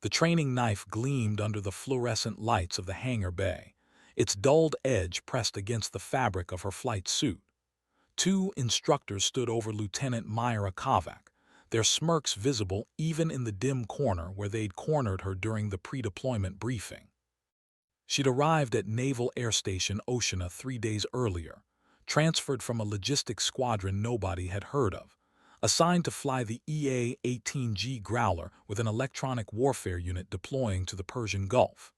The training knife gleamed under the fluorescent lights of the hangar bay, its dulled edge pressed against the fabric of her flight suit. Two instructors stood over Lieutenant Myra Kovac, their smirks visible even in the dim corner where they'd cornered her during the pre-deployment briefing. She'd arrived at Naval Air Station Oceana 3 days earlier, transferred from a logistics squadron nobody had heard of, assigned to fly the EA-18G Growler with an electronic warfare unit deploying to the Persian Gulf.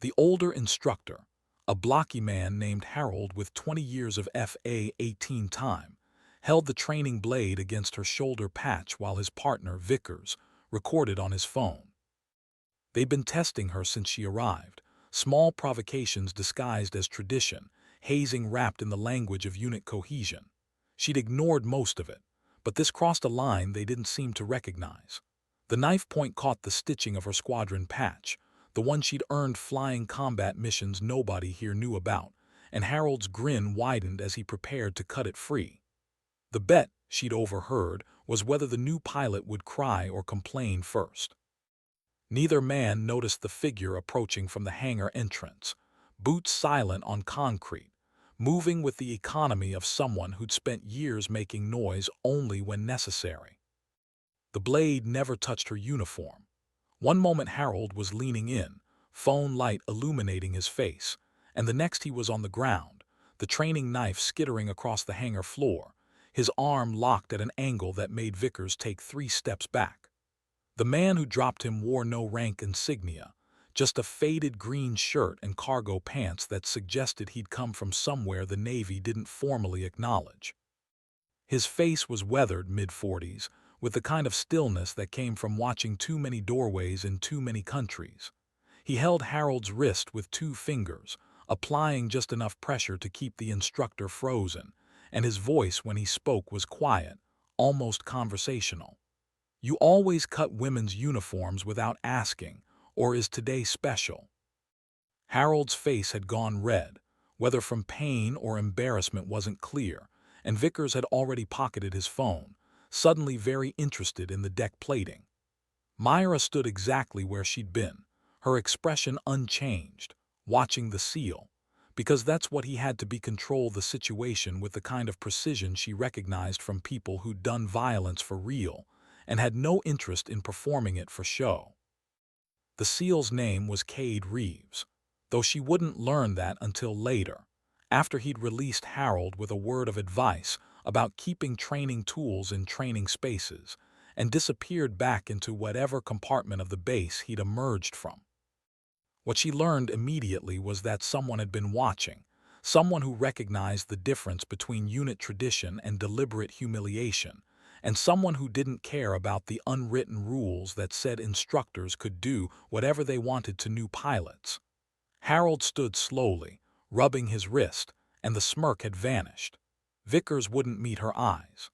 The older instructor, a blocky man named Harold with 20 years of FA-18 time, held the training blade against her shoulder patch while his partner, Vickers, recorded on his phone. They'd been testing her since she arrived, small provocations disguised as tradition, hazing wrapped in the language of unit cohesion. She'd ignored most of it, but this crossed a line they didn't seem to recognize. The knife point caught the stitching of her squadron patch, the one she'd earned flying combat missions nobody here knew about, and Harold's grin widened as he prepared to cut it free. The bet, she'd overheard, was whether the new pilot would cry or complain first. Neither man noticed the figure approaching from the hangar entrance, boots silent on concrete, moving with the economy of someone who'd spent years making noise only when necessary. The blade never touched her uniform. One moment Harold was leaning in, phone light illuminating his face, and the next he was on the ground, the training knife skittering across the hangar floor, his arm locked at an angle that made Vickers take 3 steps back. The man who dropped him wore no rank insignia, just a faded green shirt and cargo pants that suggested he'd come from somewhere the Navy didn't formally acknowledge. His face was weathered mid-40s, with the kind of stillness that came from watching too many doorways in too many countries. He held Harold's wrist with 2 fingers, applying just enough pressure to keep the instructor frozen, and his voice when he spoke was quiet, almost conversational. "You always cut women's uniforms without asking, or is today special?" Harold's face had gone red, whether from pain or embarrassment wasn't clear, and Vickers had already pocketed his phone, suddenly very interested in the deck plating. Myra stood exactly where she'd been, her expression unchanged, watching the seal, because that's what he had to be, control the situation with the kind of precision she recognized from people who'd done violence for real and had no interest in performing it for show. The SEAL's name was Cade Reeves, though she wouldn't learn that until later, after he'd released Harold with a word of advice about keeping training tools in training spaces, and disappeared back into whatever compartment of the base he'd emerged from. What she learned immediately was that someone had been watching, someone who recognized the difference between unit tradition and deliberate humiliation, and someone who didn't care about the unwritten rules that said instructors could do whatever they wanted to new pilots. Harold stood slowly, rubbing his wrist, and the smirk had vanished. Vickers wouldn't meet her eyes.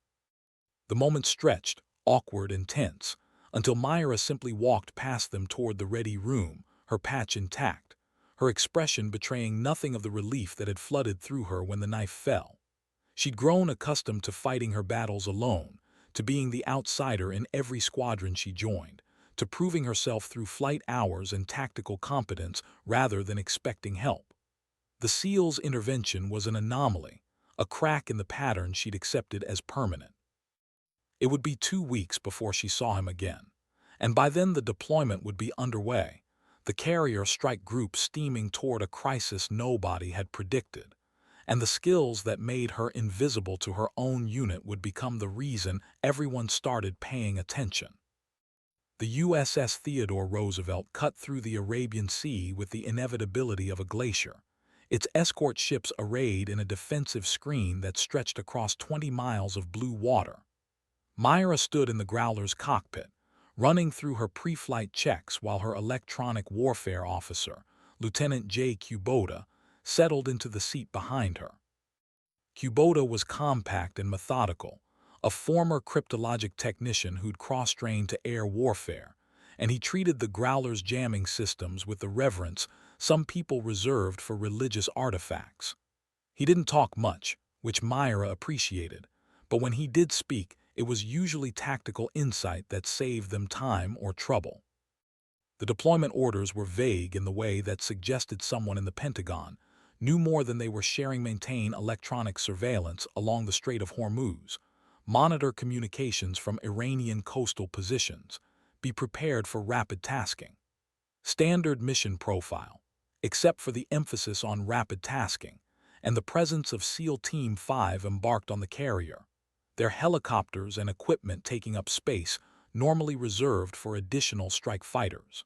The moment stretched, awkward and tense, until Myra simply walked past them toward the ready room, her patch intact, her expression betraying nothing of the relief that had flooded through her when the knife fell. She'd grown accustomed to fighting her battles alone, to being the outsider in every squadron she joined, to proving herself through flight hours and tactical competence rather than expecting help. The SEAL's intervention was an anomaly, a crack in the pattern she'd accepted as permanent. It would be 2 weeks before she saw him again, and by then the deployment would be underway, the carrier strike group steaming toward a crisis nobody had predicted, and the skills that made her invisible to her own unit would become the reason everyone started paying attention. The USS Theodore Roosevelt cut through the Arabian Sea with the inevitability of a glacier, its escort ships arrayed in a defensive screen that stretched across 20 miles of blue water. Myra stood in the Growler's cockpit, running through her pre-flight checks while her electronic warfare officer, Lieutenant J. Kubota, settled into the seat behind her. Kubota was compact and methodical, a former cryptologic technician who'd cross-trained to air warfare, and he treated the Growler's jamming systems with the reverence some people reserved for religious artifacts. He didn't talk much, which Myra appreciated, but when he did speak, it was usually tactical insight that saved them time or trouble. The deployment orders were vague in the way that suggested someone in the Pentagon knew more than they were sharing. Maintain electronic surveillance along the Strait of Hormuz, monitor communications from Iranian coastal positions, be prepared for rapid tasking. Standard mission profile, except for the emphasis on rapid tasking and the presence of SEAL Team 5 embarked on the carrier, their helicopters and equipment taking up space normally reserved for additional strike fighters.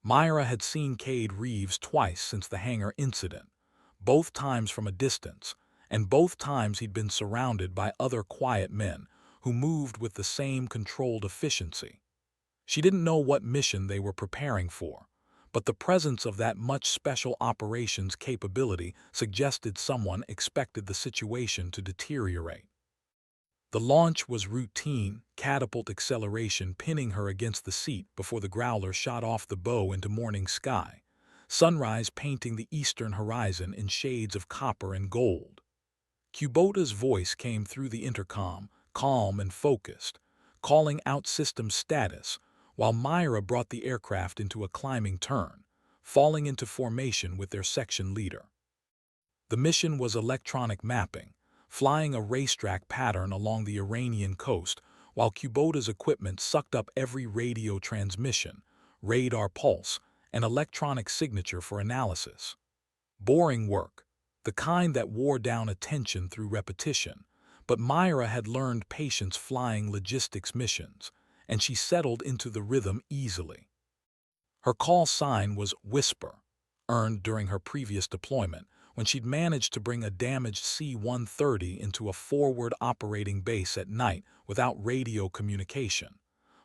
Myra had seen Cade Reeves twice since the hangar incident, both times from a distance, and both times he'd been surrounded by other quiet men who moved with the same controlled efficiency. She didn't know what mission they were preparing for, but the presence of that much special operations capability suggested someone expected the situation to deteriorate. The launch was routine, catapult acceleration pinning her against the seat before the Growler shot off the bow into morning sky, sunrise painting the eastern horizon in shades of copper and gold. Kubota's voice came through the intercom, calm and focused, calling out system status, while Myra brought the aircraft into a climbing turn, falling into formation with their section leader. The mission was electronic mapping, flying a racetrack pattern along the Iranian coast, while Kubota's equipment sucked up every radio transmission, radar pulse, and electronic signature for analysis. Boring work, the kind that wore down attention through repetition, but Myra had learned patience flying logistics missions, and she settled into the rhythm easily. Her call sign was Whisper, earned during her previous deployment when she'd managed to bring a damaged C-130 into a forward operating base at night without radio communication,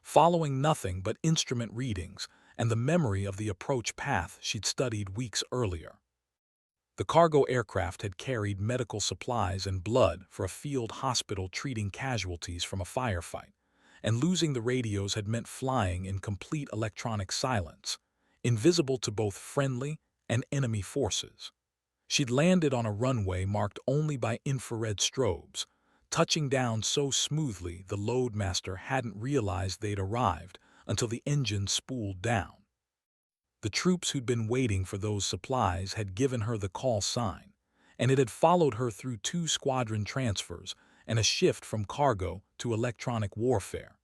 following nothing but instrument readings and the memory of the approach path she'd studied weeks earlier. The cargo aircraft had carried medical supplies and blood for a field hospital treating casualties from a firefight, and losing the radios had meant flying in complete electronic silence, invisible to both friendly and enemy forces. She'd landed on a runway marked only by infrared strobes, touching down so smoothly the loadmaster hadn't realized they'd arrived until the engine spooled down. The troops who'd been waiting for those supplies had given her the call sign, and it had followed her through 2 squadron transfers and a shift from cargo to electronic warfare.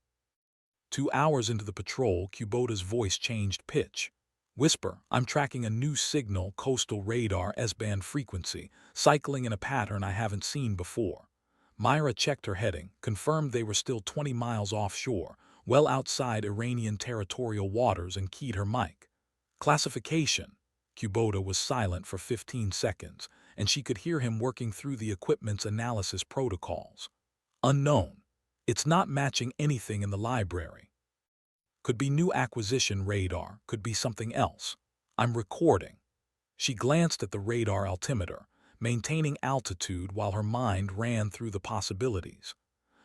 2 hours into the patrol, Kubota's voice changed pitch. Whisper, I'm tracking a new signal coastal radar S-band frequency, cycling in a pattern I haven't seen before. Myra checked her heading, confirmed they were still 20 miles offshore, well outside Iranian territorial waters, and keyed her mic. Classification. Kubota was silent for 15 seconds, and she could hear him working through the equipment's analysis protocols. Unknown. It's not matching anything in the library. Could be new acquisition radar, could be something else. I'm recording. She glanced at the radar altimeter, maintaining altitude while her mind ran through the possibilities.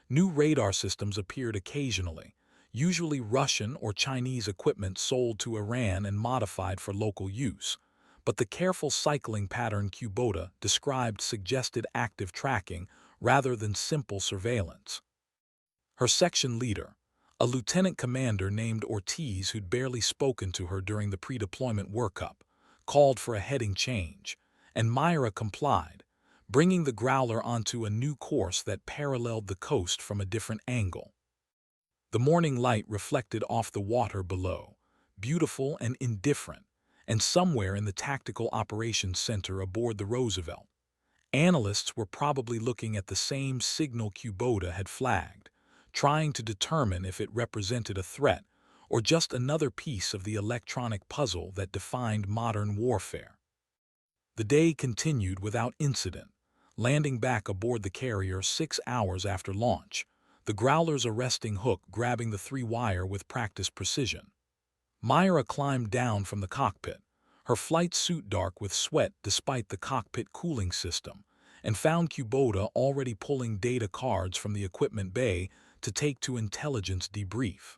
New radar systems appeared occasionally, usually Russian or Chinese equipment sold to Iran and modified for local use, but the careful cycling pattern Kubota described suggested active tracking rather than simple surveillance. Her section leader, a lieutenant commander named Ortiz who'd barely spoken to her during the pre-deployment workup, called for a heading change, and Myra complied, bringing the Growler onto a new course that paralleled the coast from a different angle. The morning light reflected off the water below, beautiful and indifferent, and somewhere in the Tactical Operations Center aboard the Roosevelt, analysts were probably looking at the same signal Kubota had flagged, trying to determine if it represented a threat or just another piece of the electronic puzzle that defined modern warfare. The day continued without incident, landing back aboard the carrier 6 hours after launch, the Growler's arresting hook grabbing the 3-wire with practiced precision. Myra climbed down from the cockpit, her flight suit dark with sweat despite the cockpit cooling system, and found Kubota already pulling data cards from the equipment bay to take to intelligence debrief.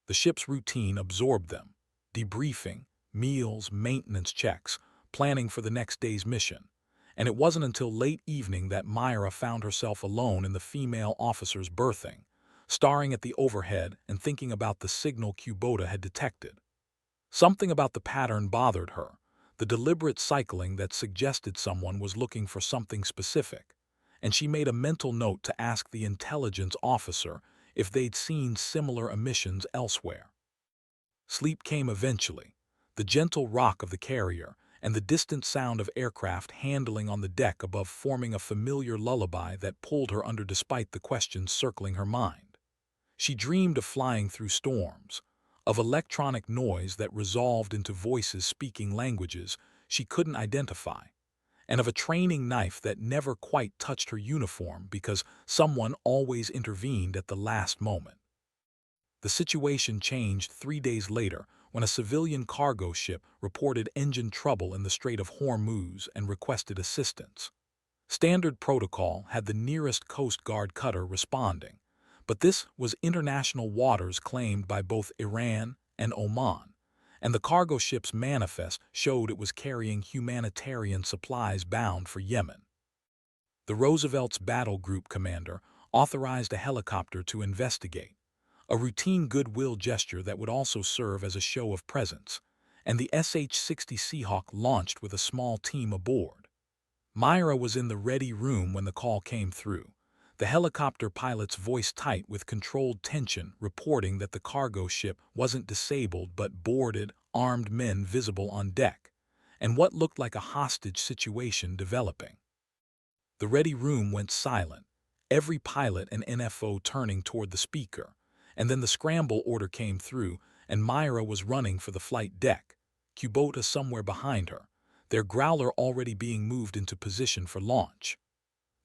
The ship's routine absorbed them, debriefing, meals, maintenance checks, planning for the next day's mission, and it wasn't until late evening that Myra found herself alone in the female officer's berthing, staring at the overhead and thinking about the signal Kubota had detected. Something about the pattern bothered her, the deliberate cycling that suggested someone was looking for something specific, and she made a mental note to ask the intelligence officer if they'd seen similar emissions elsewhere. Sleep came eventually, the gentle rock of the carrier and the distant sound of aircraft handling on the deck above forming a familiar lullaby that pulled her under despite the questions circling her mind. She dreamed of flying through storms, of electronic noise that resolved into voices speaking languages she couldn't identify, and of a training knife that never quite touched her uniform because someone always intervened at the last moment. The situation changed 3 days later when a civilian cargo ship reported engine trouble in the Strait of Hormuz and requested assistance. Standard protocol had the nearest Coast Guard cutter responding, but this was international waters claimed by both Iran and Oman, and the cargo ship's manifest showed it was carrying humanitarian supplies bound for Yemen. The Roosevelt's battle group commander authorized a helicopter to investigate, a routine goodwill gesture that would also serve as a show of presence, and the SH-60 Seahawk launched with a small team aboard. Myra was in the ready room when the call came through, the helicopter pilot's voice tight with controlled tension reporting that the cargo ship wasn't disabled but boarded, armed men visible on deck, and what looked like a hostage situation developing. The ready room went silent, every pilot and NFO turning toward the speaker, and then the scramble order came through and Myra was running for the flight deck, Kubota somewhere behind her, their growler already being moved into position for launch.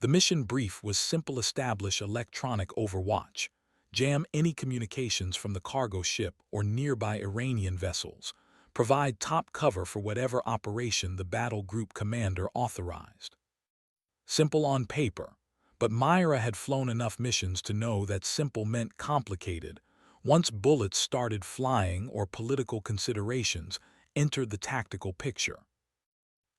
The mission brief was simple: establish electronic overwatch, jam any communications from the cargo ship or nearby Iranian vessels, provide top cover for whatever operation the battle group commander authorized. Simple on paper, but Myra had flown enough missions to know that simple meant complicated once bullets started flying or political considerations entered the tactical picture.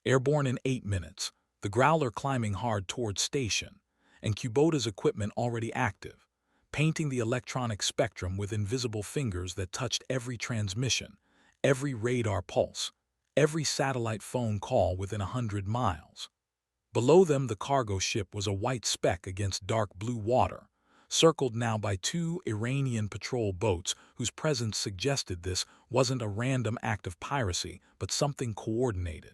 Airborne in 8 minutes, the growler climbing hard toward station, and Kubota's equipment already active, painting the electronic spectrum with invisible fingers that touched every transmission, every radar pulse, every satellite phone call within 100 miles. Below them, the cargo ship was a white speck against dark blue water, circled now by 2 Iranian patrol boats whose presence suggested this wasn't a random act of piracy but something coordinated.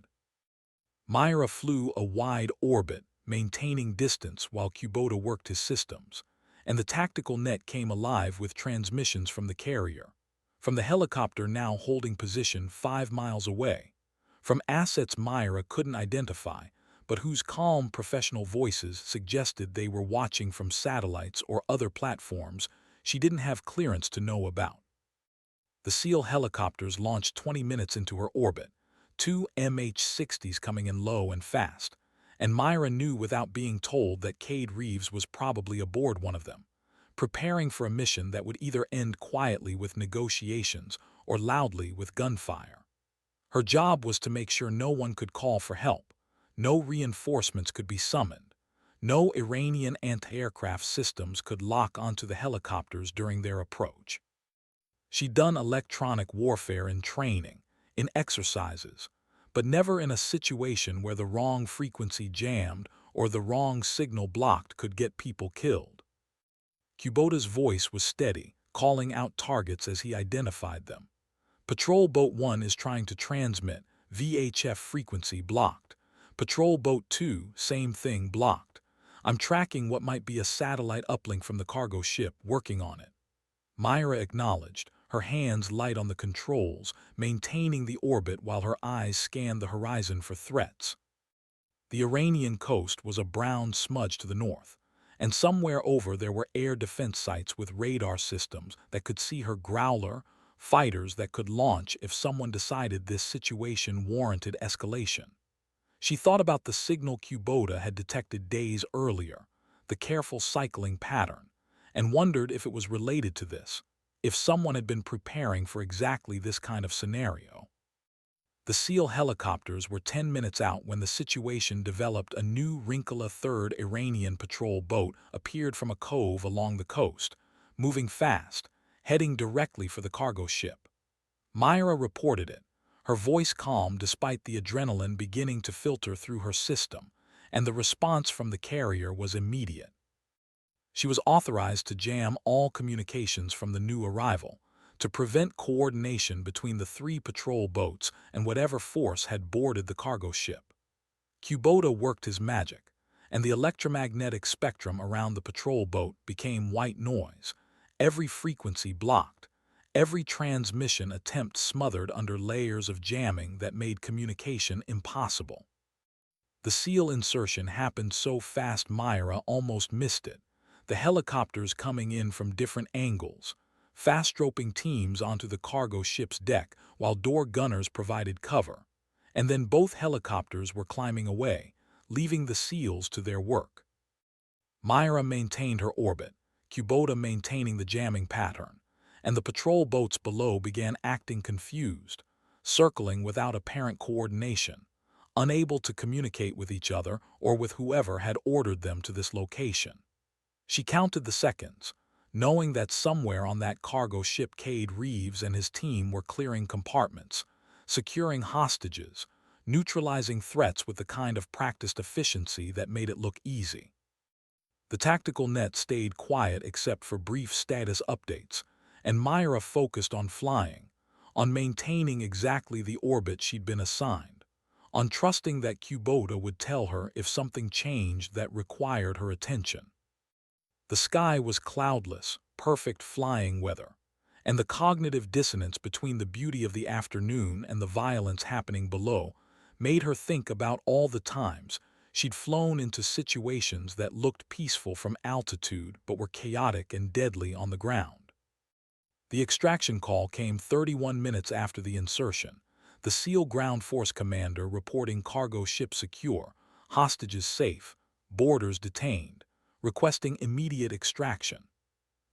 Myra flew a wide orbit, maintaining distance while Kubota worked his systems, and the tactical net came alive with transmissions from the carrier, from the helicopter now holding position 5 miles away, from assets Myra couldn't identify, but whose calm professional voices suggested they were watching from satellites or other platforms she didn't have clearance to know about. The SEAL helicopters launched 20 minutes into her orbit, 2 MH-60s coming in low and fast, and Myra knew without being told that Cade Reeves was probably aboard one of them, preparing for a mission that would either end quietly with negotiations or loudly with gunfire. Her job was to make sure no one could call for help, no reinforcements could be summoned, no Iranian anti-aircraft systems could lock onto the helicopters during their approach. She'd done electronic warfare in training, in exercises, but never in a situation where the wrong frequency jammed or the wrong signal blocked could get people killed. Kubota's voice was steady, calling out targets as he identified them. Patrol Boat 1 is trying to transmit, VHF frequency blocked. Patrol Boat 2, same thing, blocked. I'm tracking what might be a satellite uplink from the cargo ship, working on it. Myra acknowledged, her hands light on the controls, maintaining the orbit while her eyes scanned the horizon for threats. The Iranian coast was a brown smudge to the north, and somewhere over there were air defense sites with radar systems that could see her growler, fighters that could launch if someone decided this situation warranted escalation. She thought about the signal Kubota had detected days earlier, the careful cycling pattern, and wondered if it was related to this, if someone had been preparing for exactly this kind of scenario. The SEAL helicopters were 10 minutes out when the situation developed. A new Rinkala 3rd Iranian patrol boat appeared from a cove along the coast, moving fast, heading directly for the cargo ship. Myra reported it, her voice calm despite the adrenaline beginning to filter through her system, and the response from the carrier was immediate. She was authorized to jam all communications from the new arrival, to prevent coordination between the three patrol boats and whatever force had boarded the cargo ship. Kubota worked his magic, and the electromagnetic spectrum around the patrol boat became white noise, every frequency blocked, every transmission attempt smothered under layers of jamming that made communication impossible. The SEAL insertion happened so fast Myra almost missed it, the helicopters coming in from different angles, fast-roping teams onto the cargo ship's deck while door gunners provided cover, and then both helicopters were climbing away, leaving the SEALs to their work. Myra maintained her orbit, Kubota maintaining the jamming pattern, and the patrol boats below began acting confused, circling without apparent coordination, unable to communicate with each other or with whoever had ordered them to this location. She counted the seconds, knowing that somewhere on that cargo ship Cade Reeves and his team were clearing compartments, securing hostages, neutralizing threats with the kind of practiced efficiency that made it look easy. The tactical net stayed quiet except for brief status updates, and Myra focused on flying, on maintaining exactly the orbit she'd been assigned, on trusting that Kubota would tell her if something changed that required her attention. The sky was cloudless, perfect flying weather, and the cognitive dissonance between the beauty of the afternoon and the violence happening below made her think about all the times she'd flown into situations that looked peaceful from altitude but were chaotic and deadly on the ground. The extraction call came 31 minutes after the insertion, the SEAL Ground Force commander reporting cargo ship secure, hostages safe, boarders detained, requesting immediate extraction.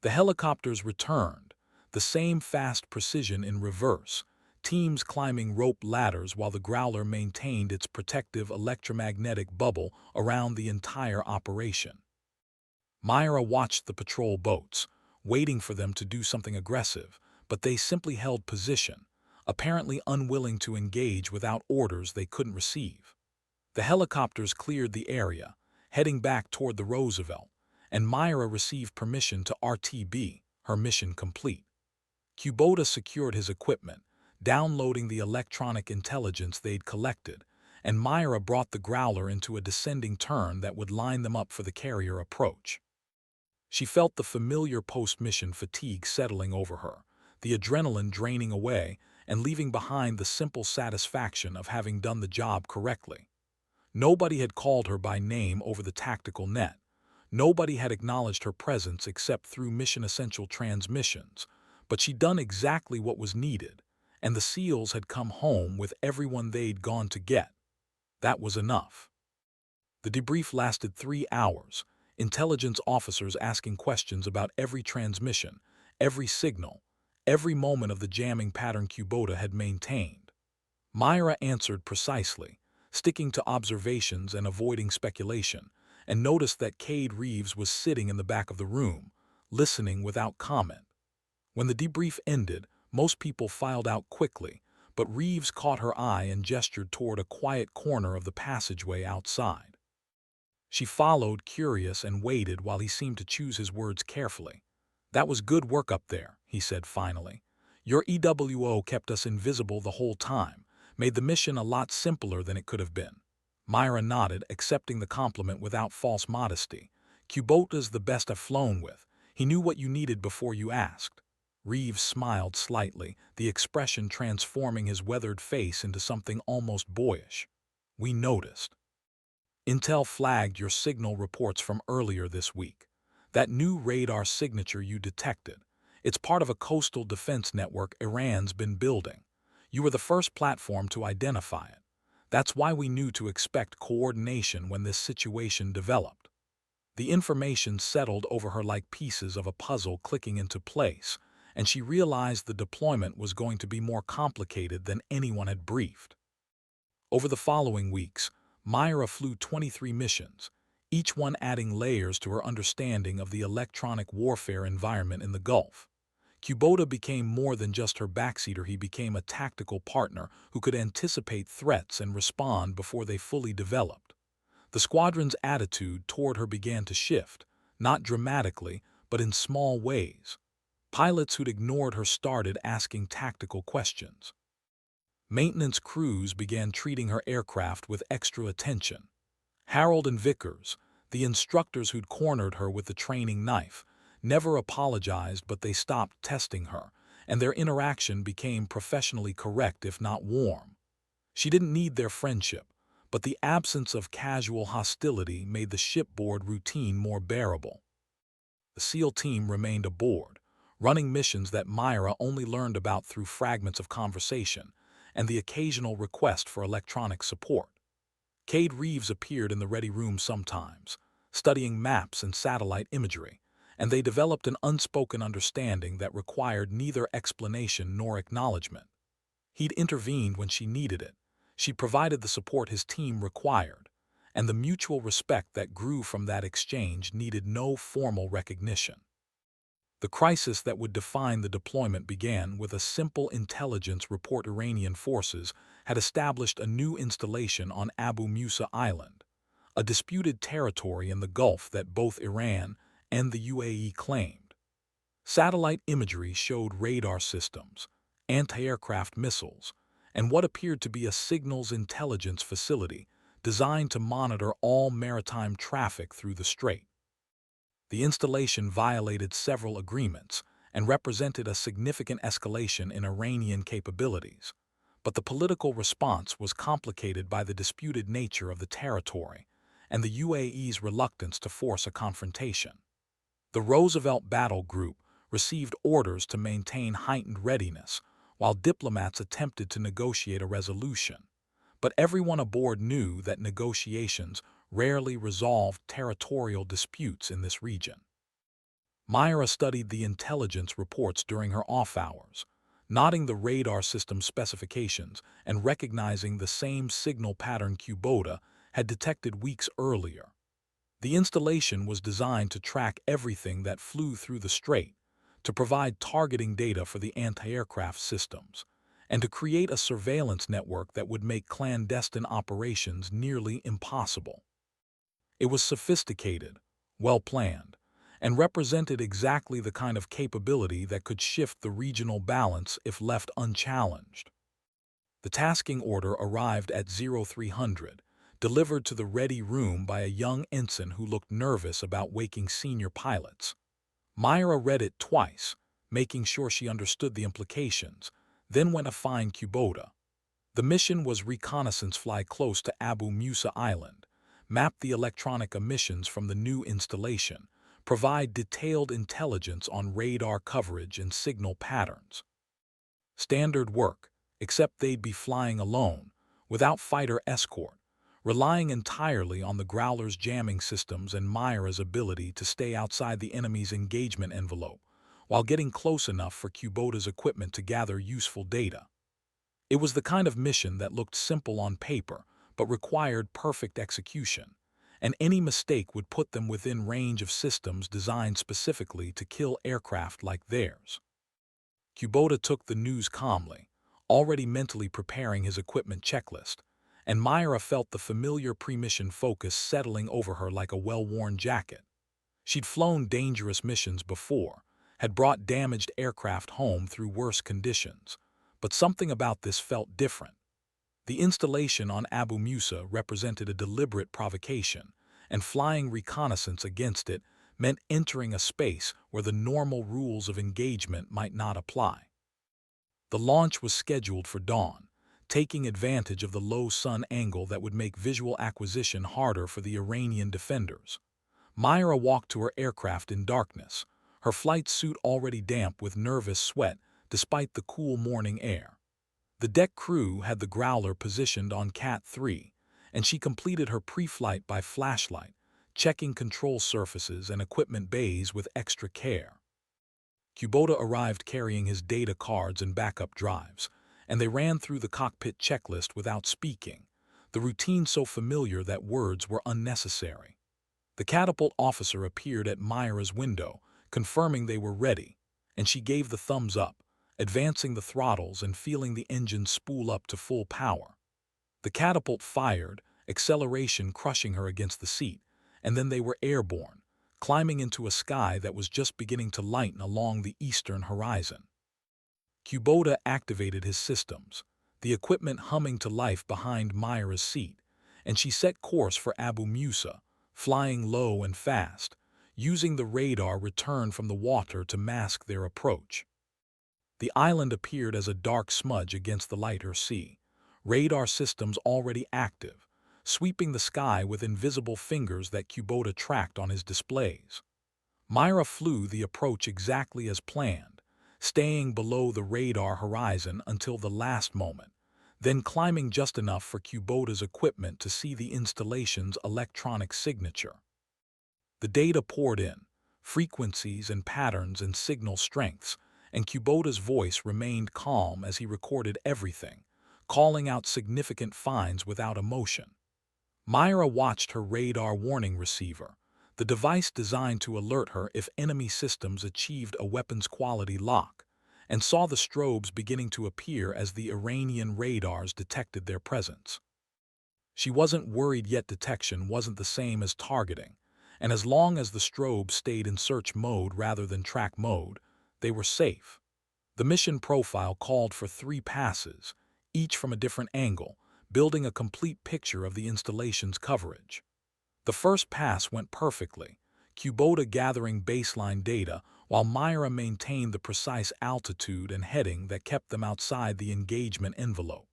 The helicopters returned, the same fast precision in reverse, teams climbing rope ladders while the Growler maintained its protective electromagnetic bubble around the entire operation. Myra watched the patrol boats, waiting for them to do something aggressive, but they simply held position, apparently unwilling to engage without orders they couldn't receive. The helicopters cleared the area, heading back toward the Roosevelt, and Myra received permission to RTB, her mission complete. Kubota secured his equipment, downloading the electronic intelligence they'd collected, and Myra brought the Growler into a descending turn that would line them up for the carrier approach. She felt the familiar post-mission fatigue settling over her, the adrenaline draining away and leaving behind the simple satisfaction of having done the job correctly. Nobody had called her by name over the tactical net. Nobody had acknowledged her presence except through Mission Essential transmissions, but she'd done exactly what was needed, and the SEALs had come home with everyone they'd gone to get. That was enough. The debrief lasted 3 hours, intelligence officers asking questions about every transmission, every signal, every moment of the jamming pattern Kubota had maintained. Myra answered precisely, sticking to observations and avoiding speculation, and noticed that Cade Reeves was sitting in the back of the room, listening without comment. When the debrief ended, most people filed out quickly, but Reeves caught her eye and gestured toward a quiet corner of the passageway outside. She followed, curious, and waited while he seemed to choose his words carefully. "That was good work up there," he said finally. "Your EWO kept us invisible the whole time, made the mission a lot simpler than it could have been." Myra nodded, accepting the compliment without false modesty. "Kubota's the best I've flown with. He knew what you needed before you asked." Reeves smiled slightly, the expression transforming his weathered face into something almost boyish. "We noticed. Intel flagged your signal reports from earlier this week. That new radar signature you detected. It's part of a coastal defense network Iran's been building. You were the first platform to identify it. That's why we knew to expect coordination when this situation developed." The information settled over her like pieces of a puzzle clicking into place, and she realized the deployment was going to be more complicated than anyone had briefed. Over the following weeks, Myra flew 23 missions, each one adding layers to her understanding of the electronic warfare environment in the Gulf. Kubota became more than just her backseater, he became a tactical partner who could anticipate threats and respond before they fully developed. The squadron's attitude toward her began to shift, not dramatically, but in small ways. Pilots who'd ignored her started asking tactical questions. Maintenance crews began treating her aircraft with extra attention. Harold and Vickers, the instructors who'd cornered her with the training knife, never apologized, but they stopped testing her, and their interaction became professionally correct if not warm. She didn't need their friendship, but the absence of casual hostility made the shipboard routine more bearable. The SEAL team remained aboard, running missions that Myra only learned about through fragments of conversation and the occasional request for electronic support. Cade Reeves appeared in the ready room sometimes, studying maps and satellite imagery, and they developed an unspoken understanding that required neither explanation nor acknowledgement. He'd intervened when she needed it. She provided the support his team required, and the mutual respect that grew from that exchange needed no formal recognition. The crisis that would define the deployment began with a simple intelligence report. Iranian forces had established a new installation on Abu Musa Island, a disputed territory in the Gulf that both Iran and the UAE claimed. Satellite imagery showed radar systems, anti-aircraft missiles, and what appeared to be a signals intelligence facility designed to monitor all maritime traffic through the strait. The installation violated several agreements and represented a significant escalation in Iranian capabilities, but the political response was complicated by the disputed nature of the territory and the UAE's reluctance to force a confrontation. The Roosevelt Battle Group received orders to maintain heightened readiness while diplomats attempted to negotiate a resolution, but everyone aboard knew that negotiations rarely resolved territorial disputes in this region. Myra studied the intelligence reports during her off hours, noting the radar system specifications and recognizing the same signal pattern Kubota had detected weeks earlier. The installation was designed to track everything that flew through the strait, to provide targeting data for the anti-aircraft systems, and to create a surveillance network that would make clandestine operations nearly impossible. It was sophisticated, well-planned, and represented exactly the kind of capability that could shift the regional balance if left unchallenged. The tasking order arrived at 0300, delivered to the ready room by a young ensign who looked nervous about waking senior pilots. Myra read it twice, making sure she understood the implications, then went to find Kubota. The mission was reconnaissance, fly close to Abu Musa Island, map the electronic emissions from the new installation, provide detailed intelligence on radar coverage and signal patterns. Standard work, except they'd be flying alone, without fighter escort, relying entirely on the Growler's jamming systems and Myra's ability to stay outside the enemy's engagement envelope, while getting close enough for Kubota's equipment to gather useful data. It was the kind of mission that looked simple on paper, but required perfect execution, and any mistake would put them within range of systems designed specifically to kill aircraft like theirs. Kubota took the news calmly, already mentally preparing his equipment checklist, and Myra felt the familiar pre-mission focus settling over her like a well-worn jacket. She'd flown dangerous missions before, had brought damaged aircraft home through worse conditions, but something about this felt different. The installation on Abu Musa represented a deliberate provocation, and flying reconnaissance against it meant entering a space where the normal rules of engagement might not apply. The launch was scheduled for dawn, taking advantage of the low sun angle that would make visual acquisition harder for the Iranian defenders. Myra walked to her aircraft in darkness, her flight suit already damp with nervous sweat despite the cool morning air. The deck crew had the Growler positioned on Cat 3, and she completed her pre-flight by flashlight, checking control surfaces and equipment bays with extra care. Kubota arrived carrying his data cards and backup drives, and they ran through the cockpit checklist without speaking, the routine so familiar that words were unnecessary. The catapult officer appeared at Myra's window, confirming they were ready, and she gave the thumbs up, advancing the throttles and feeling the engine spool up to full power. The catapult fired, acceleration crushing her against the seat, and then they were airborne, climbing into a sky that was just beginning to lighten along the eastern horizon. Kubota activated his systems, the equipment humming to life behind Myra's seat, and she set course for Abu Musa, flying low and fast, using the radar return from the water to mask their approach. The island appeared as a dark smudge against the lighter sea, radar systems already active, sweeping the sky with invisible fingers that Kubota tracked on his displays. Myra flew the approach exactly as planned, staying below the radar horizon until the last moment, then climbing just enough for Kubota's equipment to see the installation's electronic signature. The data poured in, frequencies and patterns and signal strengths, and Kubota's voice remained calm as he recorded everything, calling out significant finds without emotion. Myra watched her radar warning receiver, the device designed to alert her if enemy systems achieved a weapons-quality lock, and saw the strobes beginning to appear as the Iranian radars detected their presence. She wasn't worried yet detection wasn't the same as targeting, and as long as the strobes stayed in search mode rather than track mode, they were safe. The mission profile called for 3 passes, each from a different angle, building a complete picture of the installation's coverage. The first pass went perfectly, Kubota gathering baseline data while Myra maintained the precise altitude and heading that kept them outside the engagement envelope.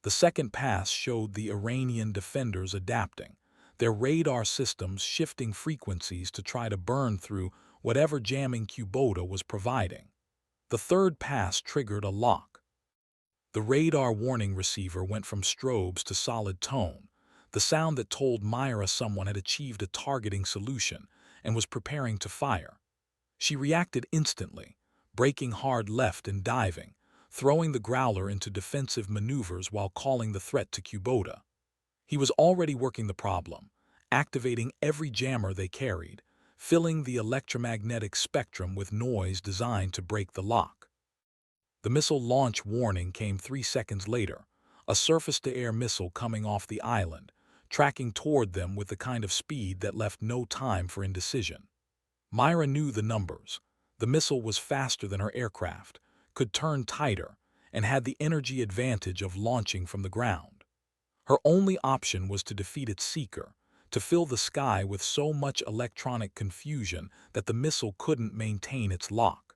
The second pass showed the Iranian defenders adapting, their radar systems shifting frequencies to try to burn through whatever jamming Kubota was providing. The third pass triggered a lock. The radar warning receiver went from strobes to solid tone, the sound that told Myra someone had achieved a targeting solution and was preparing to fire. She reacted instantly, braking hard left and diving, throwing the Growler into defensive maneuvers while calling the threat to Kubota. He was already working the problem, activating every jammer they carried, filling the electromagnetic spectrum with noise designed to break the lock. The missile launch warning came 3 seconds later, a surface-to-air missile coming off the island, tracking toward them with the kind of speed that left no time for indecision. Myra knew the numbers. The missile was faster than her aircraft, could turn tighter, and had the energy advantage of launching from the ground. Her only option was to defeat its seeker, to fill the sky with so much electronic confusion that the missile couldn't maintain its lock.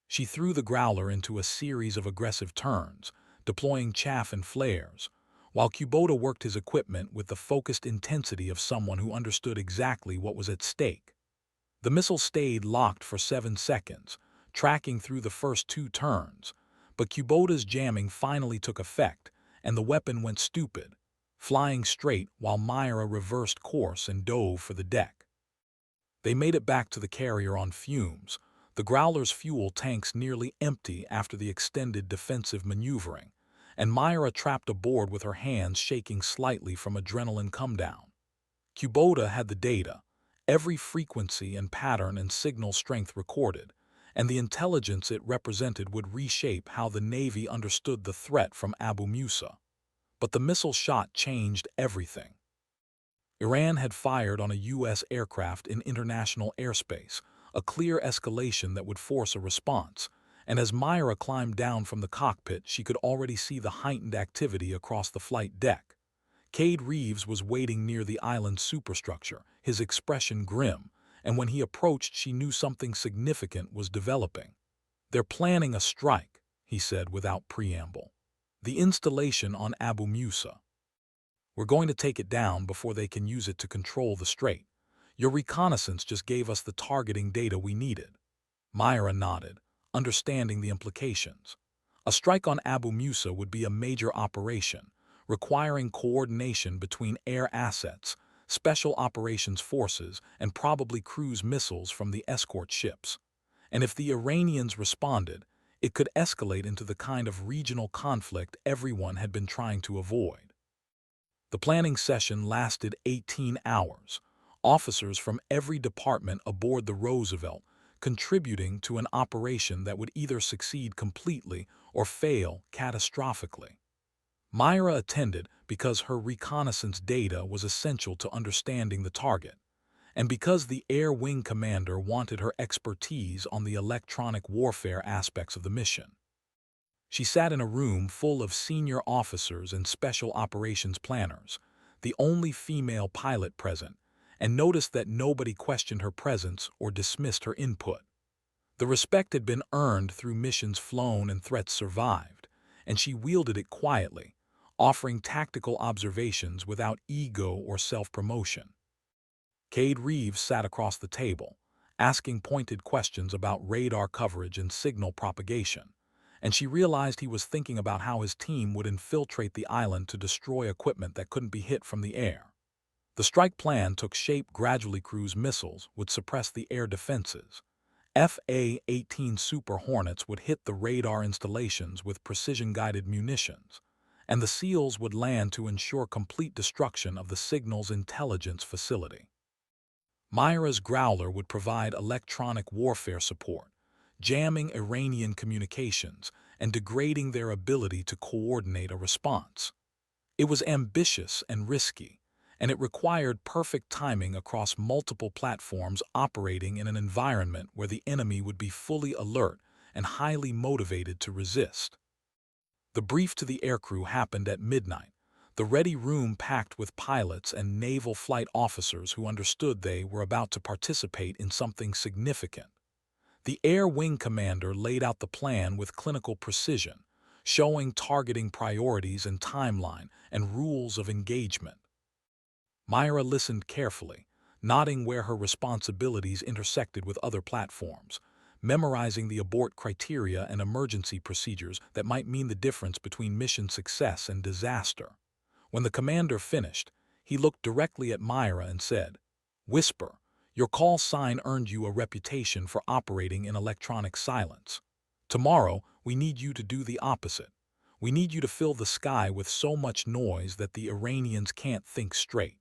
She threw the Growler into a series of aggressive turns, deploying chaff and flares, while Kubota worked his equipment with the focused intensity of someone who understood exactly what was at stake. The missile stayed locked for 7 seconds, tracking through the first 2 turns, but Kubota's jamming finally took effect, and the weapon went stupid, flying straight while Myra reversed course and dove for the deck. They made it back to the carrier on fumes, the Growler's fuel tanks nearly empty after the extended defensive maneuvering, and Myra trapped aboard with her hands shaking slightly from adrenaline comedown. Kubota had the data, every frequency and pattern and signal strength recorded, and the intelligence it represented would reshape how the Navy understood the threat from Abu Musa. But the missile shot changed everything. Iran had fired on a U.S. aircraft in international airspace, a clear escalation that would force a response, and as Myra climbed down from the cockpit, she could already see the heightened activity across the flight deck. Cade Reeves was waiting near the island's superstructure, his expression grim, and when he approached she knew something significant was developing. "They're planning a strike," he said without preamble. "The installation on Abu Musa. We're going to take it down before they can use it to control the strait. Your reconnaissance just gave us the targeting data we needed." Myra nodded, understanding the implications. A strike on Abu Musa would be a major operation, requiring coordination between air assets, special operations forces, and probably cruise missiles from the escort ships. And if the Iranians responded, it could escalate into the kind of regional conflict everyone had been trying to avoid. The planning session lasted 18 hours. Officers from every department aboard the Roosevelt contributing to an operation that would either succeed completely or fail catastrophically. Myra attended because her reconnaissance data was essential to understanding the target, and because the Air Wing commander wanted her expertise on the electronic warfare aspects of the mission. She sat in a room full of senior officers and special operations planners, the only female pilot present, and noticed that nobody questioned her presence or dismissed her input. The respect had been earned through missions flown and threats survived, and she wielded it quietly, offering tactical observations without ego or self-promotion. Cade Reeves sat across the table, asking pointed questions about radar coverage and signal propagation, and she realized he was thinking about how his team would infiltrate the island to destroy equipment that couldn't be hit from the air. The strike plan took shape gradually. Cruise missiles would suppress the air defenses. FA-18 Super Hornets would hit the radar installations with precision-guided munitions, and the SEALs would land to ensure complete destruction of the signals intelligence facility. Myra's Growler would provide electronic warfare support, jamming Iranian communications and degrading their ability to coordinate a response. It was ambitious and risky, and it required perfect timing across multiple platforms operating in an environment where the enemy would be fully alert and highly motivated to resist. The brief to the aircrew happened at midnight, the ready room packed with pilots and naval flight officers who understood they were about to participate in something significant. The Air Wing commander laid out the plan with clinical precision, showing targeting priorities and timeline and rules of engagement. Myra listened carefully, nodding where her responsibilities intersected with other platforms, memorizing the abort criteria and emergency procedures that might mean the difference between mission success and disaster. When the commander finished, he looked directly at Myra and said, "Whisper, your call sign earned you a reputation for operating in electronic silence. Tomorrow, we need you to do the opposite. We need you to fill the sky with so much noise that the Iranians can't think straight.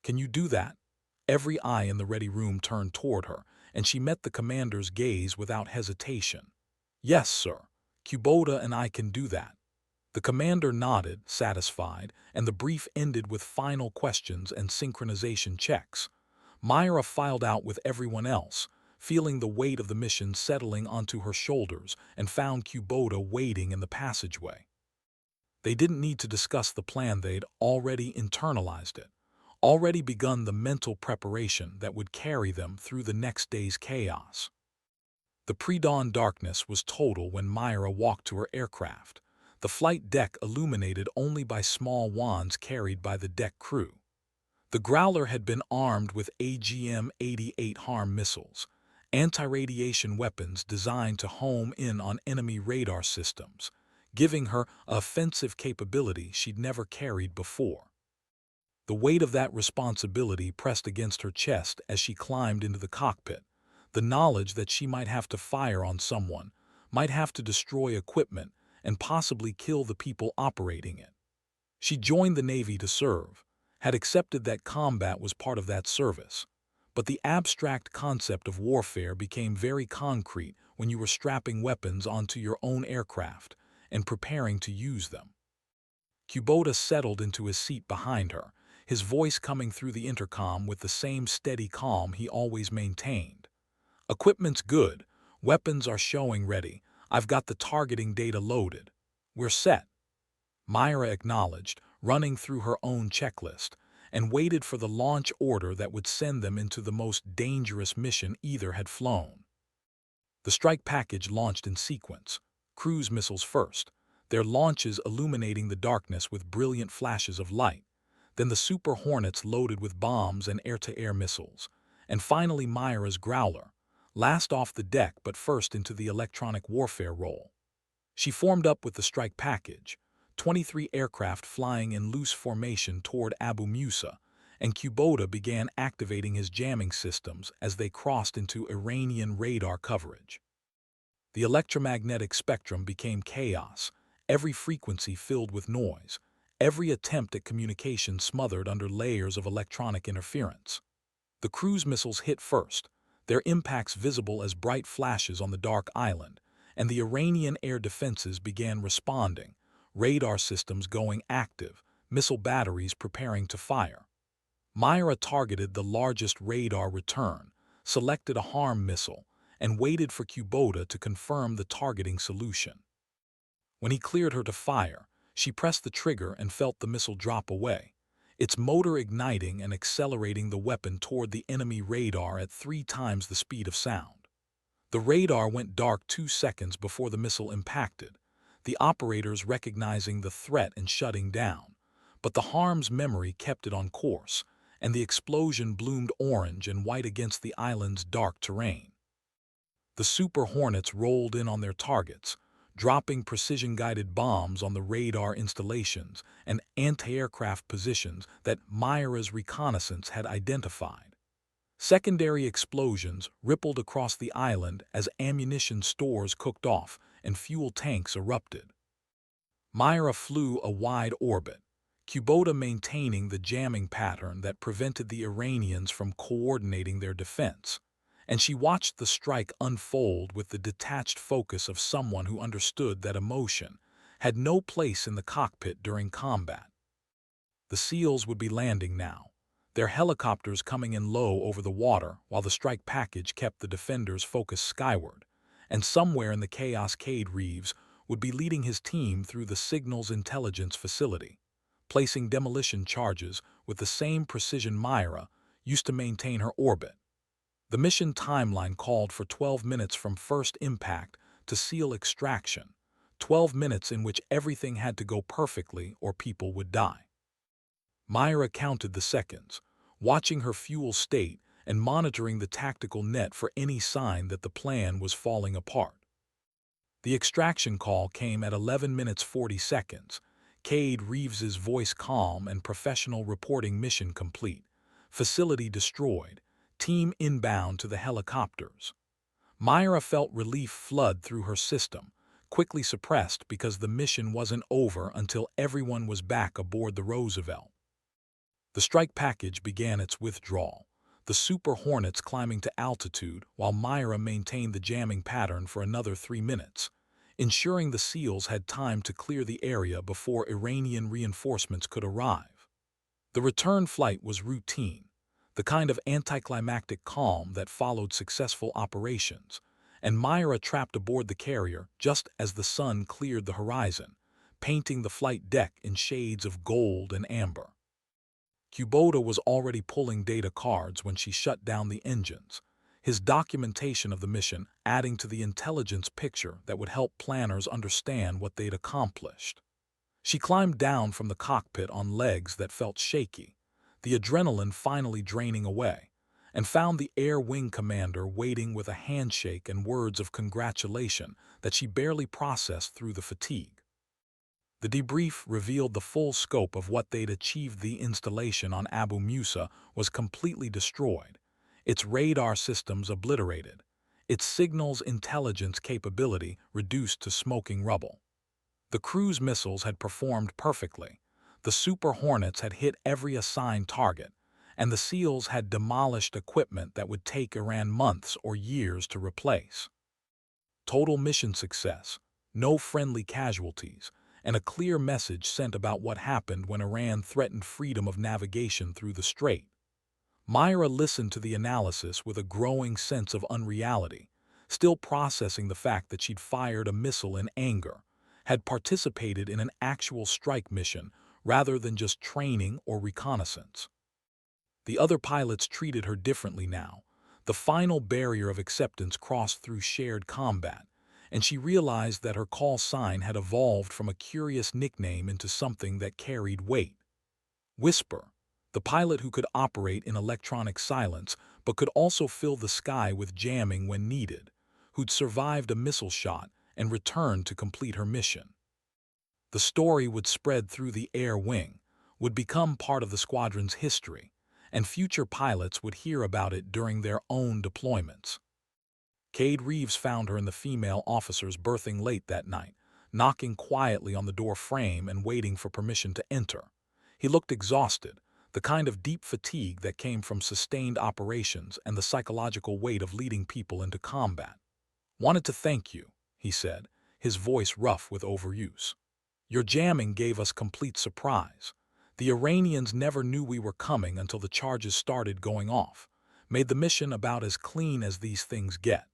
Can you do that?" Every eye in the ready room turned toward her, and she met the commander's gaze without hesitation. "Yes, sir. Kubota and I can do that." The commander nodded, satisfied, and the brief ended with final questions and synchronization checks. Myra filed out with everyone else, feeling the weight of the mission settling onto her shoulders, and found Kubota waiting in the passageway. They didn't need to discuss the plan. They'd already internalized it, already begun the mental preparation that would carry them through the next day's chaos. The pre-dawn darkness was total when Myra walked to her aircraft, the flight deck illuminated only by small wands carried by the deck crew. The Growler had been armed with AGM-88 HARM missiles, anti-radiation weapons designed to home in on enemy radar systems, giving her an offensive capability she'd never carried before. The weight of that responsibility pressed against her chest as she climbed into the cockpit, the knowledge that she might have to fire on someone, might have to destroy equipment, and possibly kill the people operating it. She joined the Navy to serve, had accepted that combat was part of that service, but the abstract concept of warfare became very concrete when you were strapping weapons onto your own aircraft and preparing to use them. Kubota settled into his seat behind her, his voice coming through the intercom with the same steady calm he always maintained. "Equipment's good, weapons are showing ready, I've got the targeting data loaded. We're set." Myra acknowledged, running through her own checklist, and waited for the launch order that would send them into the most dangerous mission either had flown. The strike package launched in sequence, cruise missiles first, their launches illuminating the darkness with brilliant flashes of light, then the Super Hornets loaded with bombs and air-to-air missiles, and finally Myra's Growler, last off the deck but first into the electronic warfare role. She formed up with the strike package, 23 aircraft flying in loose formation toward Abu Musa, and Kubota began activating his jamming systems as they crossed into Iranian radar coverage. The electromagnetic spectrum became chaos, every frequency filled with noise, every attempt at communication smothered under layers of electronic interference. The cruise missiles hit first, their impacts visible as bright flashes on the dark island, and the Iranian air defenses began responding, radar systems going active, missile batteries preparing to fire. Myra targeted the largest radar return, selected a harm missile, and waited for Kubota to confirm the targeting solution. When he cleared her to fire, she pressed the trigger and felt the missile drop away, its motor igniting and accelerating the weapon toward the enemy radar at 3 times the speed of sound. The radar went dark 2 seconds before the missile impacted, the operators recognizing the threat and shutting down, but the harm's memory kept it on course, and the explosion bloomed orange and white against the island's dark terrain. The Super Hornets rolled in on their targets, dropping precision-guided bombs on the radar installations and anti-aircraft positions that Myra's reconnaissance had identified. Secondary explosions rippled across the island as ammunition stores cooked off and fuel tanks erupted. Myra flew a wide orbit, Kubota maintaining the jamming pattern that prevented the Iranians from coordinating their defense, and she watched the strike unfold with the detached focus of someone who understood that emotion had no place in the cockpit during combat. The SEALs would be landing now, their helicopters coming in low over the water while the strike package kept the defenders focused skyward, and somewhere in the chaos Cade Reeves would be leading his team through the signals intelligence facility, placing demolition charges with the same precision Myra used to maintain her orbit. The mission timeline called for 12 minutes from first impact to SEAL extraction, 12 minutes in which everything had to go perfectly or people would die. Myra counted the seconds, watching her fuel state and monitoring the tactical net for any sign that the plan was falling apart. The extraction call came at 11 minutes 40 seconds, Cade Reeves's voice calm and professional reporting mission complete, facility destroyed, team inbound to the helicopters. Myra felt relief flood through her system, quickly suppressed because the mission wasn't over until everyone was back aboard the Roosevelt. The strike package began its withdrawal, the Super Hornets climbing to altitude while Myra maintained the jamming pattern for another 3 minutes, ensuring the SEALs had time to clear the area before Iranian reinforcements could arrive. The return flight was routine, the kind of anticlimactic calm that followed successful operations, and Myra trapped aboard the carrier just as the sun cleared the horizon, painting the flight deck in shades of gold and amber. Kubota was already pulling data cards when she shut down the engines, his documentation of the mission adding to the intelligence picture that would help planners understand what they'd accomplished. She climbed down from the cockpit on legs that felt shaky, the adrenaline finally draining away, and found the Air Wing commander waiting with a handshake and words of congratulation that she barely processed through the fatigue. The debrief revealed the full scope of what they'd achieved. The installation on Abu Musa was completely destroyed, its radar systems obliterated, its signals intelligence capability reduced to smoking rubble. The cruise missiles had performed perfectly, the Super Hornets had hit every assigned target, and the SEALs had demolished equipment that would take Iran months or years to replace. Total mission success, no friendly casualties, and a clear message sent about what happened when Iran threatened freedom of navigation through the strait. Myra listened to the analysis with a growing sense of unreality, still processing the fact that she'd fired a missile in anger, had participated in an actual strike mission rather than just training or reconnaissance. The other pilots treated her differently now. The final barrier of acceptance crossed through shared combat, and she realized that her call sign had evolved from a curious nickname into something that carried weight. Whisper, the pilot who could operate in electronic silence but could also fill the sky with jamming when needed, who'd survived a missile shot and returned to complete her mission. The story would spread through the Air Wing, would become part of the squadron's history, and future pilots would hear about it during their own deployments. Cade Reeves found her in the female officer's berthing late that night, knocking quietly on the door frame and waiting for permission to enter. He looked exhausted, the kind of deep fatigue that came from sustained operations and the psychological weight of leading people into combat. "Wanted to thank you," he said, his voice rough with overuse. "Your jamming gave us complete surprise. The Iranians never knew we were coming until the charges started going off. Made the mission about as clean as these things get."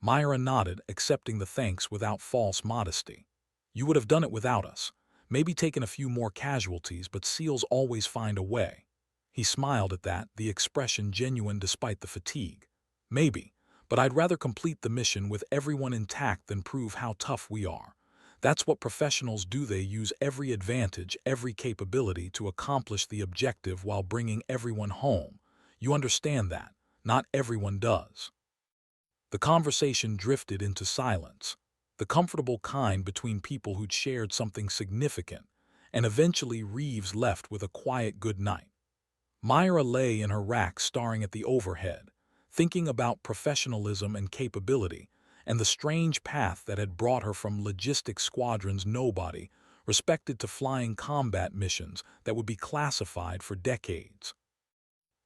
Myra nodded, accepting the thanks without false modesty. "You would have done it without us. Maybe taken a few more casualties, but SEALs always find a way." He smiled at that, the expression genuine despite the fatigue. "Maybe, but I'd rather complete the mission with everyone intact than prove how tough we are. That's what professionals do. They use every advantage, every capability to accomplish the objective while bringing everyone home. You understand that? Not everyone does." The conversation drifted into silence, the comfortable kind between people who'd shared something significant, and eventually Reeves left with a quiet good night. Myra lay in her rack staring at the overhead, thinking about professionalism and capability, and the strange path that had brought her from logistics squadrons nobody respected to flying combat missions that would be classified for decades.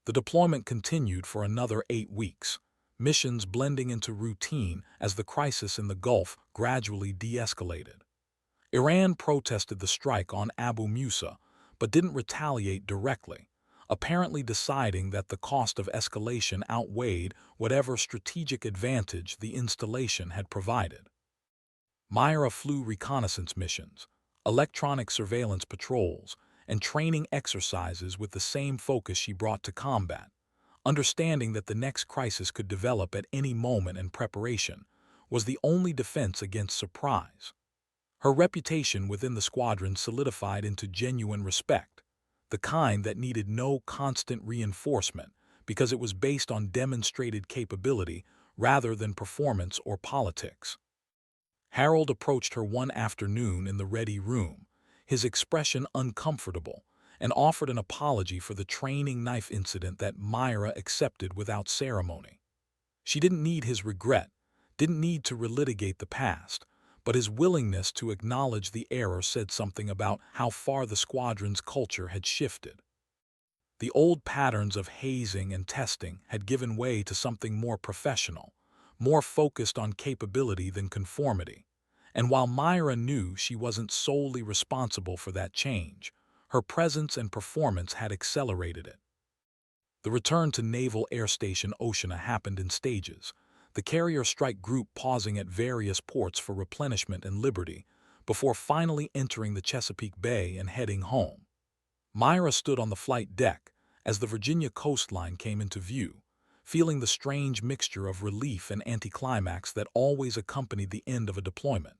The deployment continued for another 8 weeks, missions blending into routine as the crisis in the Gulf gradually de-escalated. Iran protested the strike on Abu Musa, but didn't retaliate directly, apparently deciding that the cost of escalation outweighed whatever strategic advantage the installation had provided. Myra flew reconnaissance missions, electronic surveillance patrols, and training exercises with the same focus she brought to combat, understanding that the next crisis could develop at any moment and preparation was the only defense against surprise. Her reputation within the squadron solidified into genuine respect, the kind that needed no constant reinforcement because it was based on demonstrated capability rather than performance or politics. Harold approached her one afternoon in the ready room, his expression uncomfortable, and offered an apology for the training knife incident that Myra accepted without ceremony. She didn't need his regret, didn't need to relitigate the past, but his willingness to acknowledge the error said something about how far the squadron's culture had shifted. The old patterns of hazing and testing had given way to something more professional, more focused on capability than conformity. And while Myra knew she wasn't solely responsible for that change, her presence and performance had accelerated it. The return to Naval Air Station Oceana happened in stages, the carrier strike group pausing at various ports for replenishment and liberty, before finally entering the Chesapeake Bay and heading home. Myra stood on the flight deck as the Virginia coastline came into view, feeling the strange mixture of relief and anticlimax that always accompanied the end of a deployment.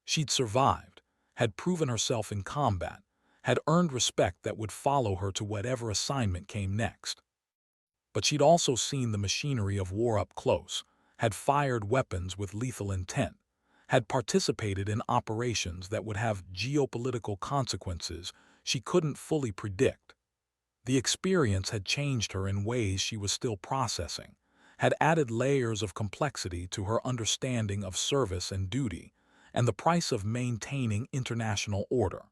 She'd survived, had proven herself in combat, had earned respect that would follow her to whatever assignment came next. But she'd also seen the machinery of war up close, had fired weapons with lethal intent, had participated in operations that would have geopolitical consequences she couldn't fully predict. The experience had changed her in ways she was still processing, had added layers of complexity to her understanding of service and duty, and the price of maintaining international order.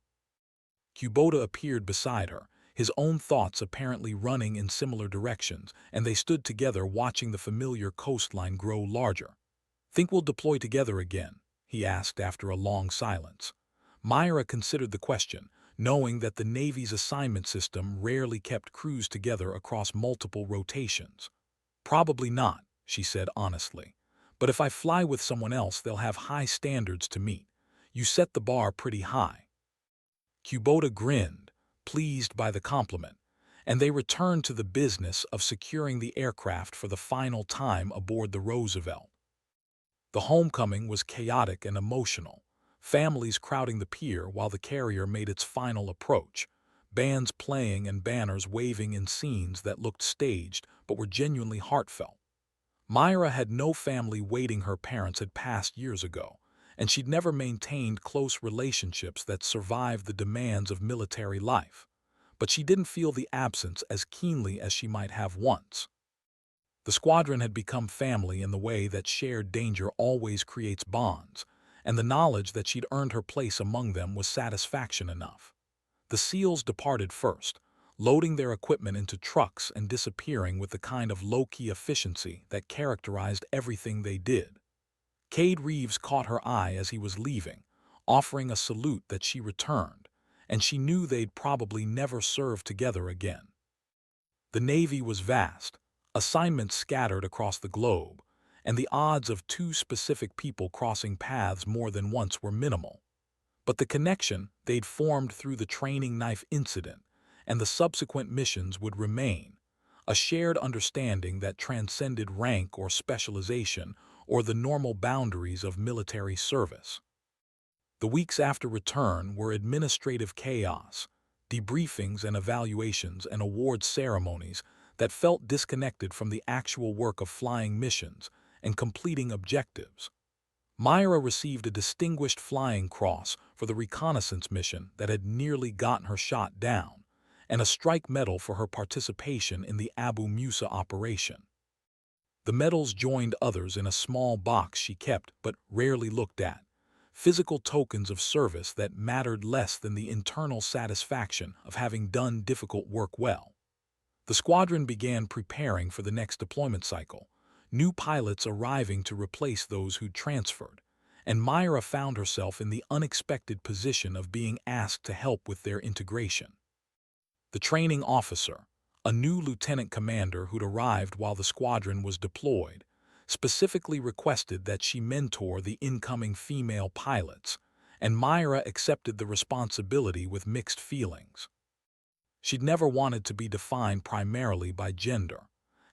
Kubota appeared beside her, his own thoughts apparently running in similar directions, and they stood together watching the familiar coastline grow larger. "Think we'll deploy together again?" he asked after a long silence. Myra considered the question, knowing that the Navy's assignment system rarely kept crews together across multiple rotations. "Probably not," she said honestly. "But if I fly with someone else, they'll have high standards to meet. You set the bar pretty high." Kubota grinned, pleased by the compliment, and they returned to the business of securing the aircraft for the final time aboard the Roosevelt. The homecoming was chaotic and emotional, families crowding the pier while the carrier made its final approach, bands playing and banners waving in scenes that looked staged but were genuinely heartfelt. Myra had no family waiting. Her parents had passed years ago, and she'd never maintained close relationships that survived the demands of military life. But she didn't feel the absence as keenly as she might have once. The squadron had become family in the way that shared danger always creates bonds, and the knowledge that she'd earned her place among them was satisfaction enough. The SEALs departed first, loading their equipment into trucks and disappearing with the kind of low-key efficiency that characterized everything they did. Cade Reeves caught her eye as he was leaving, offering a salute that she returned, and she knew they'd probably never serve together again. The Navy was vast, assignments scattered across the globe, and the odds of two specific people crossing paths more than once were minimal. But the connection they'd formed through the training knife incident and the subsequent missions would remain, a shared understanding that transcended rank or specialization or the normal boundaries of military service. The weeks after return were administrative chaos, debriefings and evaluations and awards ceremonies that felt disconnected from the actual work of flying missions and completing objectives. Myra received a Distinguished Flying Cross for the reconnaissance mission that had nearly gotten her shot down, and a strike medal for her participation in the Abu Musa operation. The medals joined others in a small box she kept but rarely looked at, physical tokens of service that mattered less than the internal satisfaction of having done difficult work well. The squadron began preparing for the next deployment cycle, new pilots arriving to replace those who'd transferred, and Myra found herself in the unexpected position of being asked to help with their integration. The training officer, a new lieutenant commander who'd arrived while the squadron was deployed, specifically requested that she mentor the incoming female pilots, and Myra accepted the responsibility with mixed feelings. She'd never wanted to be defined primarily by gender,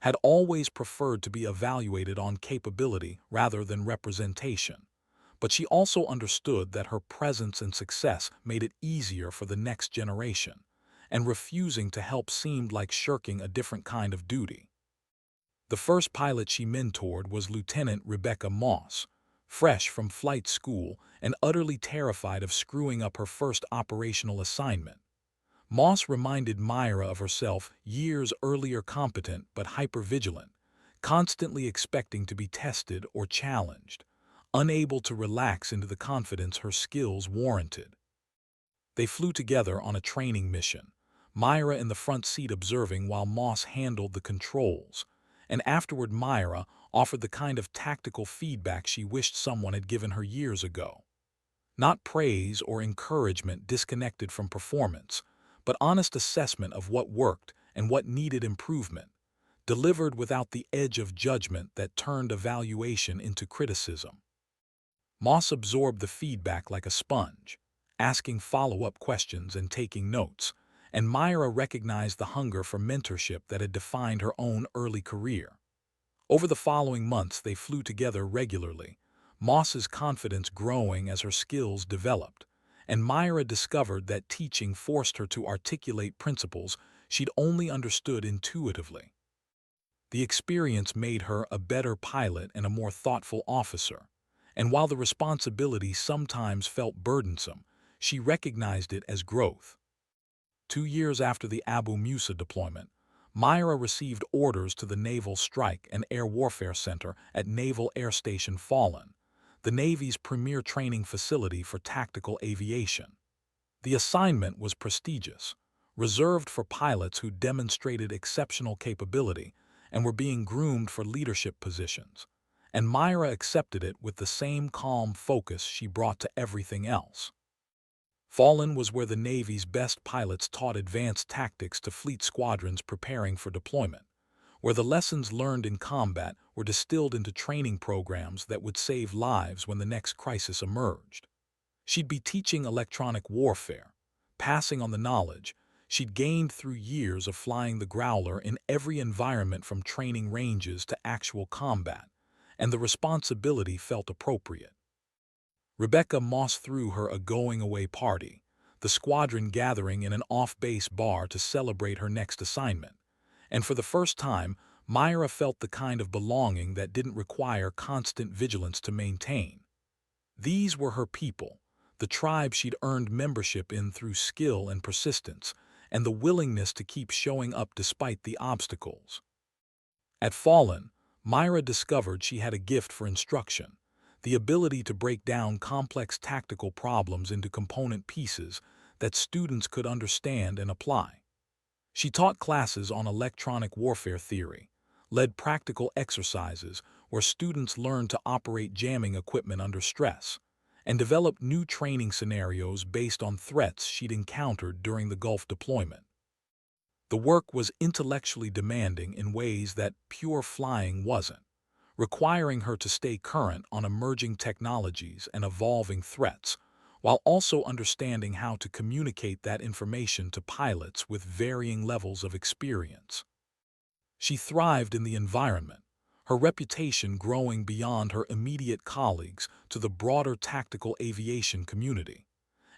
had always preferred to be evaluated on capability rather than representation, but she also understood that her presence and success made it easier for the next generation, and refusing to help seemed like shirking a different kind of duty. The first pilot she mentored was Lieutenant Rebecca Moss, fresh from flight school and utterly terrified of screwing up her first operational assignment. Moss reminded Myra of herself years earlier, competent but hypervigilant, constantly expecting to be tested or challenged, unable to relax into the confidence her skills warranted. They flew together on a training mission, Myra in the front seat observing while Moss handled the controls, and afterward Myra offered the kind of tactical feedback she wished someone had given her years ago. Not praise or encouragement disconnected from performance, but honest assessment of what worked and what needed improvement, delivered without the edge of judgment that turned evaluation into criticism. Moss absorbed the feedback like a sponge, asking follow-up questions and taking notes, and Myra recognized the hunger for mentorship that had defined her own early career. Over the following months they flew together regularly, Moss's confidence growing as her skills developed, and Myra discovered that teaching forced her to articulate principles she'd only understood intuitively. The experience made her a better pilot and a more thoughtful officer, and while the responsibility sometimes felt burdensome, she recognized it as growth. 2 years after the Abu Musa deployment, Myra received orders to the Naval Strike and Air Warfare Center at Naval Air Station Fallon, the Navy's premier training facility for tactical aviation. The assignment was prestigious, reserved for pilots who demonstrated exceptional capability and were being groomed for leadership positions, and Myra accepted it with the same calm focus she brought to everything else. Fallon was where the Navy's best pilots taught advanced tactics to fleet squadrons preparing for deployment, where the lessons learned in combat were distilled into training programs that would save lives when the next crisis emerged. She'd be teaching electronic warfare, passing on the knowledge she'd gained through years of flying the Growler in every environment from training ranges to actual combat, and the responsibility felt appropriate. Rebecca Moss threw her a going-away party, the squadron gathering in an off-base bar to celebrate her next assignment, and for the first time, Myra felt the kind of belonging that didn't require constant vigilance to maintain. These were her people, the tribe she'd earned membership in through skill and persistence, and the willingness to keep showing up despite the obstacles. At Fallon, Myra discovered she had a gift for instruction, the ability to break down complex tactical problems into component pieces that students could understand and apply. She taught classes on electronic warfare theory, led practical exercises where students learned to operate jamming equipment under stress, and developed new training scenarios based on threats she'd encountered during the Gulf deployment. The work was intellectually demanding in ways that pure flying wasn't, requiring her to stay current on emerging technologies and evolving threats, while also understanding how to communicate that information to pilots with varying levels of experience. She thrived in the environment, her reputation growing beyond her immediate colleagues to the broader tactical aviation community.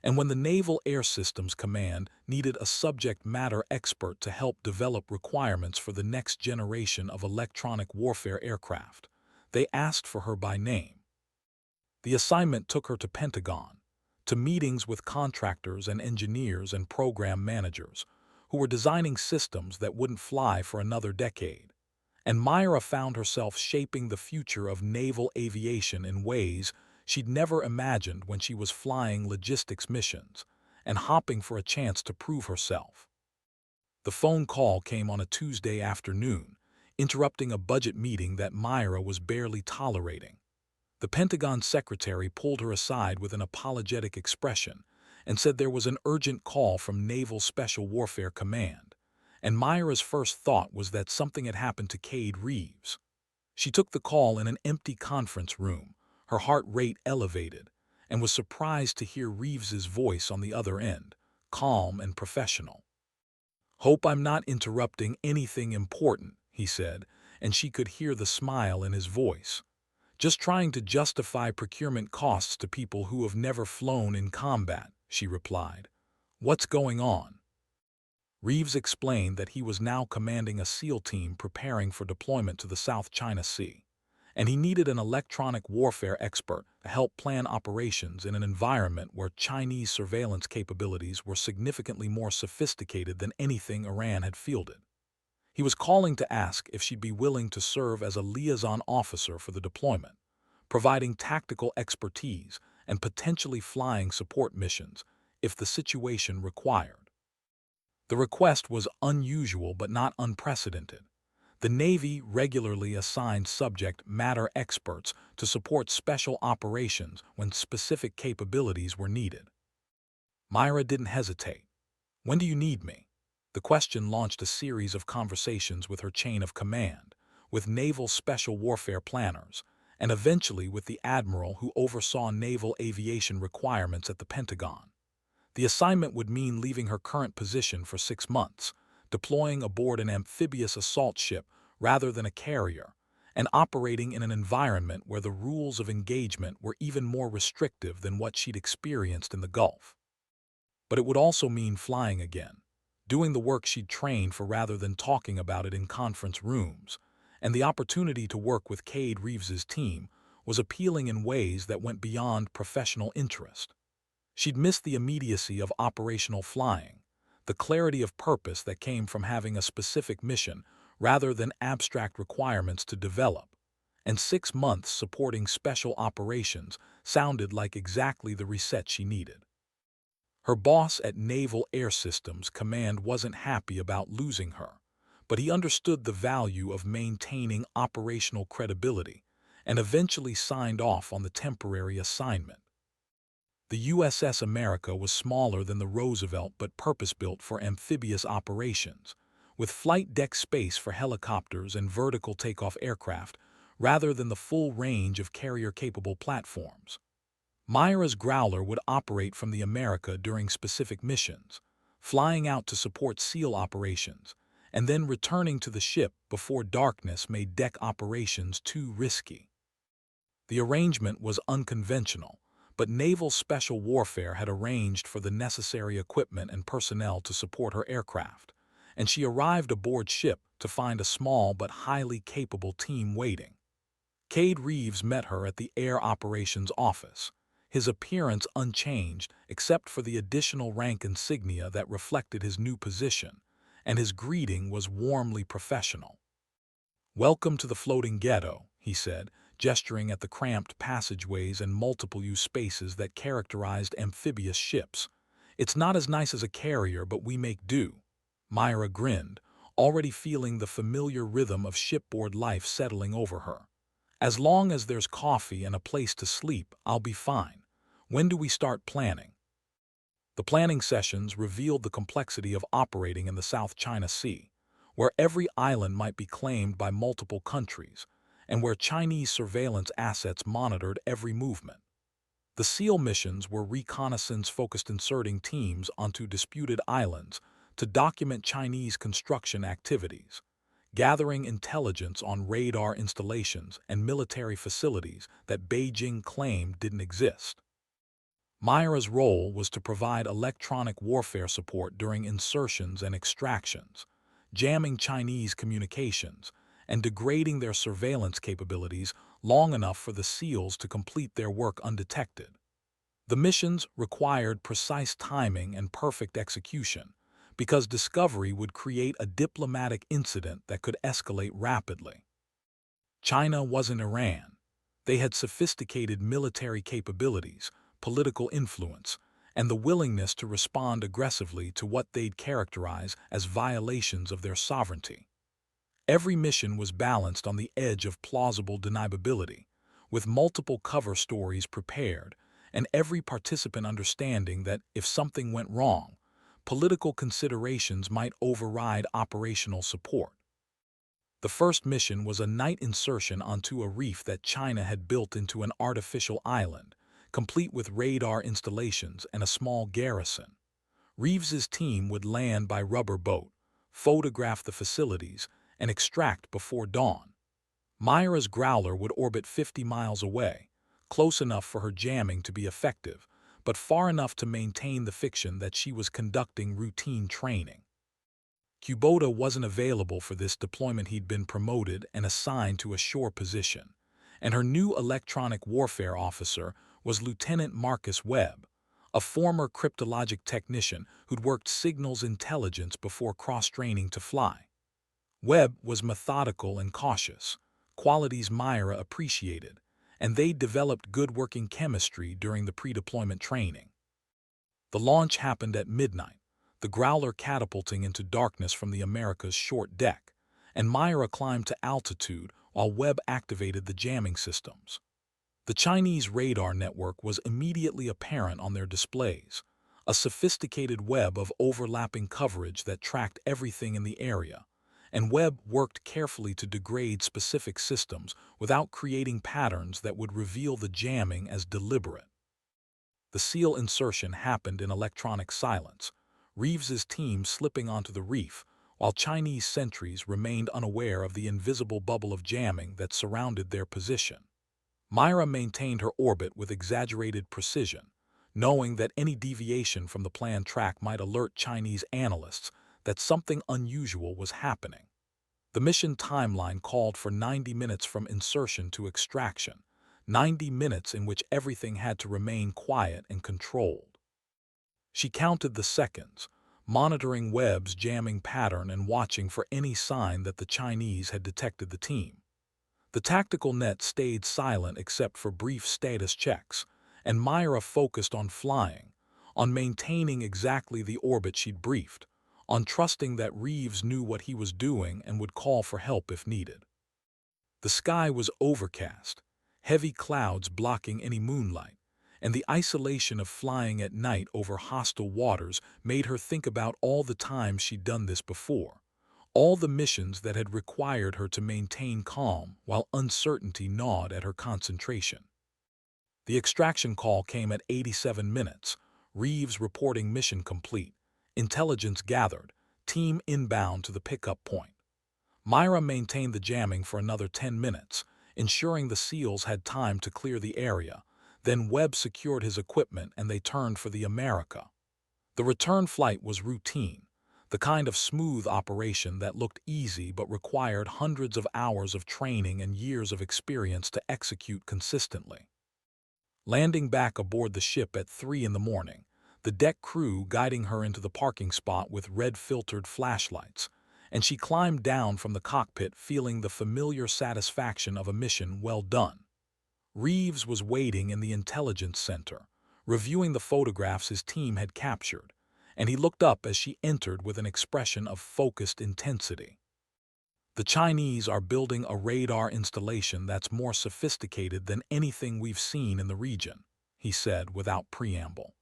And when the Naval Air Systems Command needed a subject matter expert to help develop requirements for the next generation of electronic warfare aircraft, they asked for her by name. The assignment took her to Pentagon, to meetings with contractors and engineers and program managers who were designing systems that wouldn't fly for another decade. And Myra found herself shaping the future of naval aviation in ways she'd never imagined when she was flying logistics missions and hopping for a chance to prove herself. The phone call came on a Tuesday afternoon, interrupting a budget meeting that Myra was barely tolerating. The Pentagon secretary pulled her aside with an apologetic expression and said there was an urgent call from Naval Special Warfare Command, and Myra's first thought was that something had happened to Cade Reeves. She took the call in an empty conference room, her heart rate elevated, and was surprised to hear Reeves's voice on the other end, calm and professional. "Hope I'm not interrupting anything important," he said, and she could hear the smile in his voice. "Just trying to justify procurement costs to people who have never flown in combat," she replied. "What's going on?" Reeves explained that he was now commanding a SEAL team preparing for deployment to the South China Sea, and he needed an electronic warfare expert to help plan operations in an environment where Chinese surveillance capabilities were significantly more sophisticated than anything Iran had fielded. He was calling to ask if she'd be willing to serve as a liaison officer for the deployment, providing tactical expertise and potentially flying support missions if the situation required. The request was unusual but not unprecedented. The Navy regularly assigned subject matter experts to support special operations when specific capabilities were needed. Myra didn't hesitate. "When do you need me?" The question launched a series of conversations with her chain of command, with naval special warfare planners, and eventually with the admiral who oversaw naval aviation requirements at the Pentagon. The assignment would mean leaving her current position for 6 months, deploying aboard an amphibious assault ship rather than a carrier, and operating in an environment where the rules of engagement were even more restrictive than what she'd experienced in the Gulf. But it would also mean flying again, doing the work she'd trained for rather than talking about it in conference rooms, and the opportunity to work with Cade Reeves's team was appealing in ways that went beyond professional interest. She'd missed the immediacy of operational flying, the clarity of purpose that came from having a specific mission rather than abstract requirements to develop, and 6 months supporting special operations sounded like exactly the reset she needed. Her boss at Naval Air Systems Command wasn't happy about losing her, but he understood the value of maintaining operational credibility and eventually signed off on the temporary assignment. The USS America was smaller than the Roosevelt but purpose-built for amphibious operations, with flight deck space for helicopters and vertical takeoff aircraft rather than the full range of carrier-capable platforms. Myra's Growler would operate from the America during specific missions, flying out to support SEAL operations, and then returning to the ship before darkness made deck operations too risky. The arrangement was unconventional, but Naval Special Warfare had arranged for the necessary equipment and personnel to support her aircraft, and she arrived aboard ship to find a small but highly capable team waiting. Cade Reeves met her at the Air Operations Office, his appearance unchanged except for the additional rank insignia that reflected his new position, and his greeting was warmly professional. "Welcome to the floating ghetto," he said, gesturing at the cramped passageways and multiple-use spaces that characterized amphibious ships. "It's not as nice as a carrier, but we make do." Myra grinned, already feeling the familiar rhythm of shipboard life settling over her. As long as there's coffee and a place to sleep, I'll be fine. When do we start planning? The planning sessions revealed the complexity of operating in the South China Sea, where every island might be claimed by multiple countries, and where Chinese surveillance assets monitored every movement. The SEAL missions were reconnaissance-focused, inserting teams onto disputed islands to document Chinese construction activities, gathering intelligence on radar installations and military facilities that Beijing claimed didn't exist. Myra's role was to provide electronic warfare support during insertions and extractions, jamming Chinese communications and degrading their surveillance capabilities long enough for the SEALs to complete their work undetected. The missions required precise timing and perfect execution, because discovery would create a diplomatic incident that could escalate rapidly. China wasn't Iran. They had sophisticated military capabilities, political influence, and the willingness to respond aggressively to what they'd characterize as violations of their sovereignty. Every mission was balanced on the edge of plausible deniability, with multiple cover stories prepared, and every participant understanding that if something went wrong, political considerations might override operational support. The first mission was a night insertion onto a reef that China had built into an artificial island, complete with radar installations and a small garrison. Reeves's team would land by rubber boat, photograph the facilities, and extract before dawn. Myra's Growler would orbit 50 miles away, close enough for her jamming to be effective, but far enough to maintain the fiction that she was conducting routine training. Kubota wasn't available for this deployment. He'd been promoted and assigned to a shore position, and her new electronic warfare officer was Lieutenant Marcus Webb, a former cryptologic technician who'd worked signals intelligence before cross-training to fly. Webb was methodical and cautious, qualities Myra appreciated, and they developed good working chemistry during the pre-deployment training. The launch happened at midnight, the Growler catapulting into darkness from the America's short deck, and Myra climbed to altitude while Webb activated the jamming systems. The Chinese radar network was immediately apparent on their displays, a sophisticated web of overlapping coverage that tracked everything in the area, and Webb worked carefully to degrade specific systems without creating patterns that would reveal the jamming as deliberate. The SEAL insertion happened in electronic silence, Reeves's team slipping onto the reef, while Chinese sentries remained unaware of the invisible bubble of jamming that surrounded their position. Myra maintained her orbit with exaggerated precision, knowing that any deviation from the planned track might alert Chinese analysts that something unusual was happening. The mission timeline called for 90 minutes from insertion to extraction, 90 minutes in which everything had to remain quiet and controlled. She counted the seconds, monitoring Webb's jamming pattern and watching for any sign that the Chinese had detected the team. The tactical net stayed silent except for brief status checks, and Myra focused on flying, on maintaining exactly the orbit she'd briefed, on trusting that Reeves knew what he was doing and would call for help if needed. The sky was overcast, heavy clouds blocking any moonlight, and the isolation of flying at night over hostile waters made her think about all the times she'd done this before, all the missions that had required her to maintain calm while uncertainty gnawed at her concentration. The extraction call came at 87 minutes, Reeves reporting mission complete, intelligence gathered, team inbound to the pickup point. Myra maintained the jamming for another 10 minutes, ensuring the SEALs had time to clear the area. Then Webb secured his equipment and they turned for the America. The return flight was routine, the kind of smooth operation that looked easy but required hundreds of hours of training and years of experience to execute consistently. Landing back aboard the ship at 3 in the morning, the deck crew guiding her into the parking spot with red-filtered flashlights, and she climbed down from the cockpit feeling the familiar satisfaction of a mission well done. Reeves was waiting in the intelligence center, reviewing the photographs his team had captured, and he looked up as she entered with an expression of focused intensity. "The Chinese are building a radar installation that's more sophisticated than anything we've seen in the region," he said without preamble.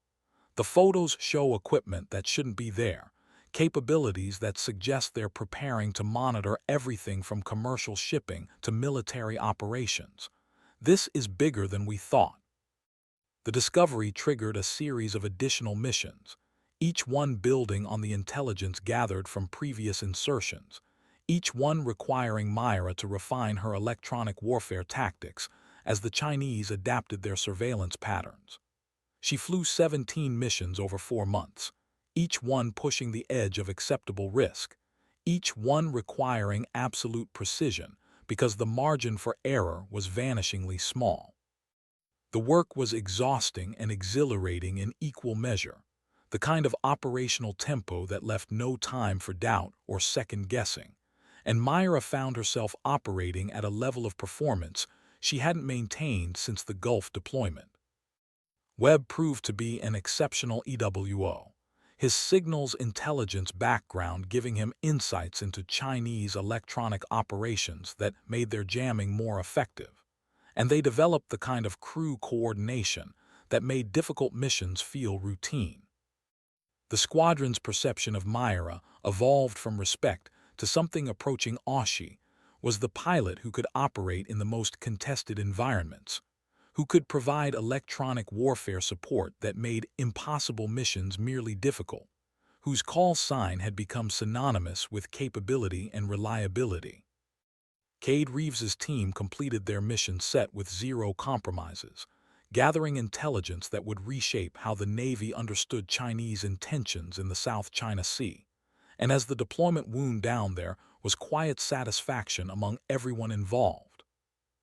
"The photos show equipment that shouldn't be there, capabilities that suggest they're preparing to monitor everything from commercial shipping to military operations. This is bigger than we thought." The discovery triggered a series of additional missions, each one building on the intelligence gathered from previous insertions, each one requiring Myra to refine her electronic warfare tactics as the Chinese adapted their surveillance patterns. She flew 17 missions over 4 months, each one pushing the edge of acceptable risk, each one requiring absolute precision because the margin for error was vanishingly small. The work was exhausting and exhilarating in equal measure, the kind of operational tempo that left no time for doubt or second-guessing, and Myra found herself operating at a level of performance she hadn't maintained since the Gulf deployment. Webb proved to be an exceptional EWO, his signals intelligence background giving him insights into Chinese electronic operations that made their jamming more effective, and they developed the kind of crew coordination that made difficult missions feel routine. The squadron's perception of Myra evolved from respect to something approaching awe. She was the pilot who could operate in the most contested environments, who could provide electronic warfare support that made impossible missions merely difficult, whose call sign had become synonymous with capability and reliability. Cade Reeves's team completed their mission set with zero compromises, gathering intelligence that would reshape how the Navy understood Chinese intentions in the South China Sea. And as the deployment wound down, there was quiet satisfaction among everyone involved.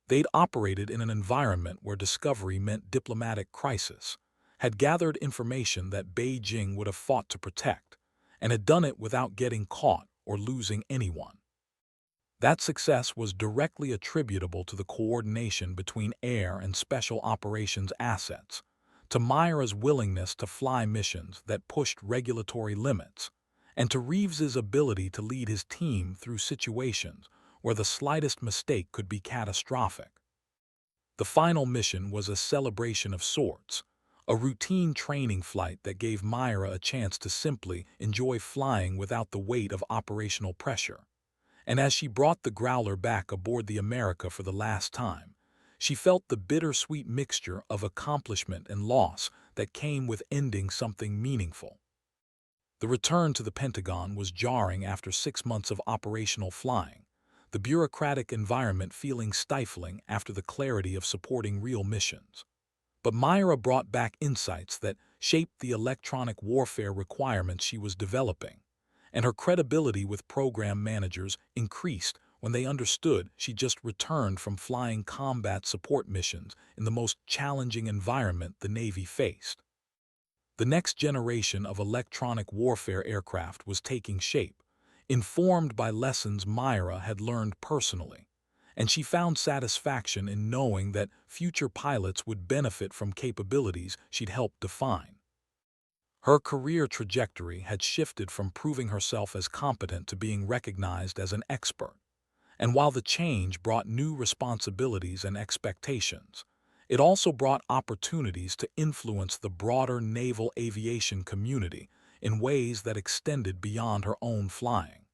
They'd operated in an environment where discovery meant diplomatic crisis, had gathered information that Beijing would have fought to protect, and had done it without getting caught or losing anyone. That success was directly attributable to the coordination between air and special operations assets, to Myra's willingness to fly missions that pushed regulatory limits, and to Reeves's ability to lead his team through situations where the slightest mistake could be catastrophic. The final mission was a celebration of sorts, a routine training flight that gave Myra a chance to simply enjoy flying without the weight of operational pressure. And as she brought the Growler back aboard the America for the last time, she felt the bittersweet mixture of accomplishment and loss that came with ending something meaningful. The return to the Pentagon was jarring after 6 months of operational flying, the bureaucratic environment feeling stifling after the clarity of supporting real missions. But Myra brought back insights that shaped the electronic warfare requirements she was developing, and her credibility with program managers increased when they understood she just returned from flying combat support missions in the most challenging environment the Navy faced. The next generation of electronic warfare aircraft was taking shape, informed by lessons Myra had learned personally, and she found satisfaction in knowing that future pilots would benefit from capabilities she'd helped define. Her career trajectory had shifted from proving herself as competent to being recognized as an expert, and while the change brought new responsibilities and expectations, it also brought opportunities to influence the broader naval aviation community in ways that extended beyond her own flying.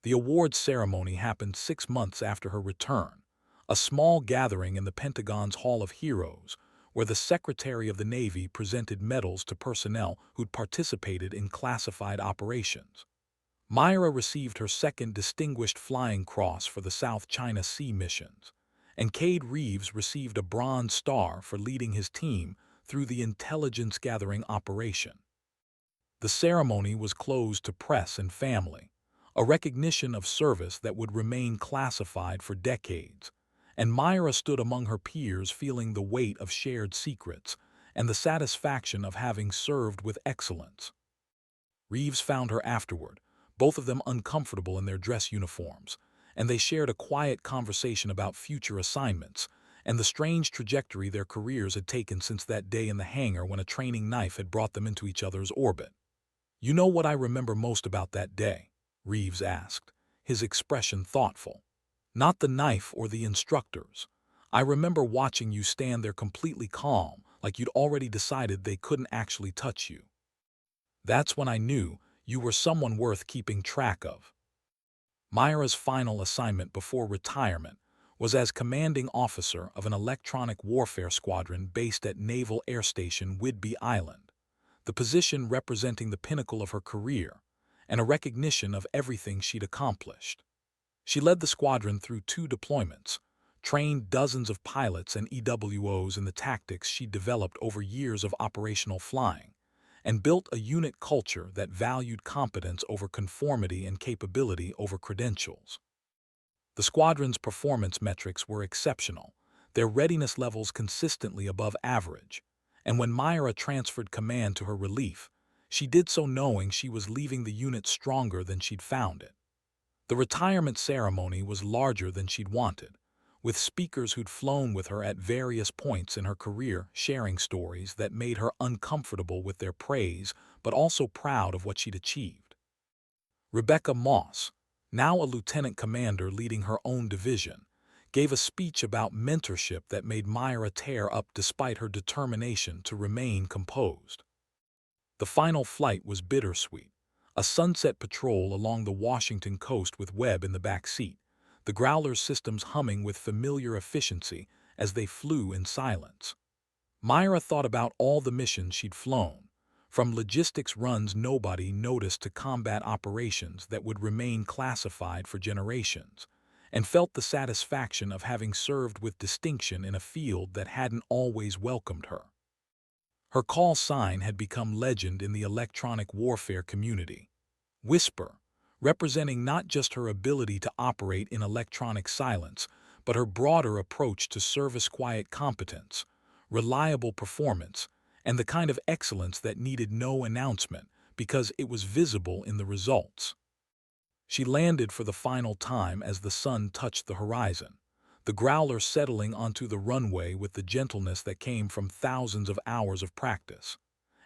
The awards ceremony happened 6 months after her return, a small gathering in the Pentagon's Hall of Heroes, where the Secretary of the Navy presented medals to personnel who'd participated in classified operations. Myra received her second Distinguished Flying Cross for the South China Sea missions, and Cade Reeves received a Bronze Star for leading his team through the intelligence-gathering operation. The ceremony was closed to press and family, a recognition of service that would remain classified for decades, and Myra stood among her peers feeling the weight of shared secrets and the satisfaction of having served with excellence. Reeves found her afterward, both of them uncomfortable in their dress uniforms, and they shared a quiet conversation about future assignments and the strange trajectory their careers had taken since that day in the hangar when a training knife had brought them into each other's orbit. You know what I remember most about that day? Reeves asked, his expression thoughtful. Not the knife or the instructors. I remember watching you stand there completely calm, like you'd already decided they couldn't actually touch you. That's when I knew you were someone worth keeping track of. Myra's final assignment before retirement was as commanding officer of an electronic warfare squadron based at Naval Air Station Whidbey Island, the position representing the pinnacle of her career and a recognition of everything she'd accomplished. She led the squadron through 2 deployments, trained dozens of pilots and EWOs in the tactics she'd developed over years of operational flying, and built a unit culture that valued competence over conformity and capability over credentials. The squadron's performance metrics were exceptional, their readiness levels consistently above average, and when Myra transferred command to her relief, she did so knowing she was leaving the unit stronger than she'd found it. The retirement ceremony was larger than she'd wanted, with speakers who'd flown with her at various points in her career sharing stories that made her uncomfortable with their praise but also proud of what she'd achieved. Rebecca Moss, now a lieutenant commander leading her own division, gave a speech about mentorship that made Myra tear up despite her determination to remain composed. The final flight was bittersweet, a sunset patrol along the Washington coast with Webb in the back seat, the Growler's systems humming with familiar efficiency as they flew in silence. Myra thought about all the missions she'd flown, from logistics runs nobody noticed to combat operations that would remain classified for generations, and felt the satisfaction of having served with distinction in a field that hadn't always welcomed her. Her call sign had become legend in the electronic warfare community. Whisper, representing not just her ability to operate in electronic silence, but her broader approach to service-quiet competence, reliable performance, and the kind of excellence that needed no announcement because it was visible in the results. She landed for the final time as the sun touched the horizon, the Growler settling onto the runway with the gentleness that came from thousands of hours of practice.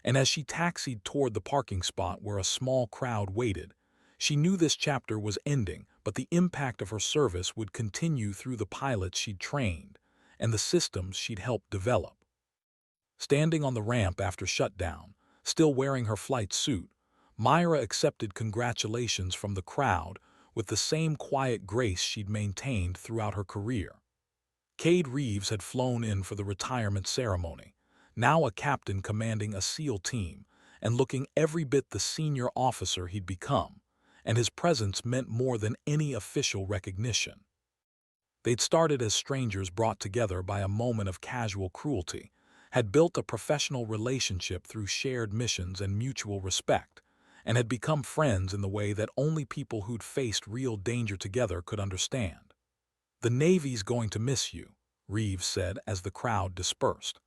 And as she taxied toward the parking spot where a small crowd waited, she knew this chapter was ending, but the impact of her service would continue through the pilots she'd trained and the systems she'd helped develop. Standing on the ramp after shutdown, still wearing her flight suit, Myra accepted congratulations from the crowd with the same quiet grace she'd maintained throughout her career. Cade Reeves had flown in for the retirement ceremony, now a captain commanding a SEAL team and looking every bit the senior officer he'd become, and his presence meant more than any official recognition. They'd started as strangers brought together by a moment of casual cruelty, had built a professional relationship through shared missions and mutual respect, and had become friends in the way that only people who'd faced real danger together could understand. "The Navy's going to miss you," Reeves said as the crowd dispersed.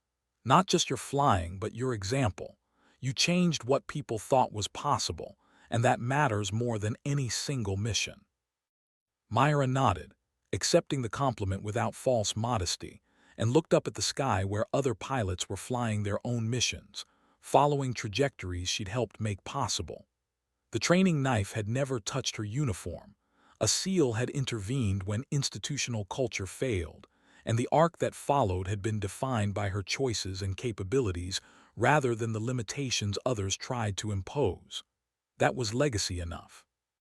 "Not just your flying, but your example. You changed what people thought was possible, and that matters more than any single mission." Myra nodded, accepting the compliment without false modesty, and looked up at the sky where other pilots were flying their own missions, following trajectories she'd helped make possible. The training knife had never touched her uniform. A SEAL had intervened when institutional culture failed, and the arc that followed had been defined by her choices and capabilities rather than the limitations others tried to impose. That was legacy enough.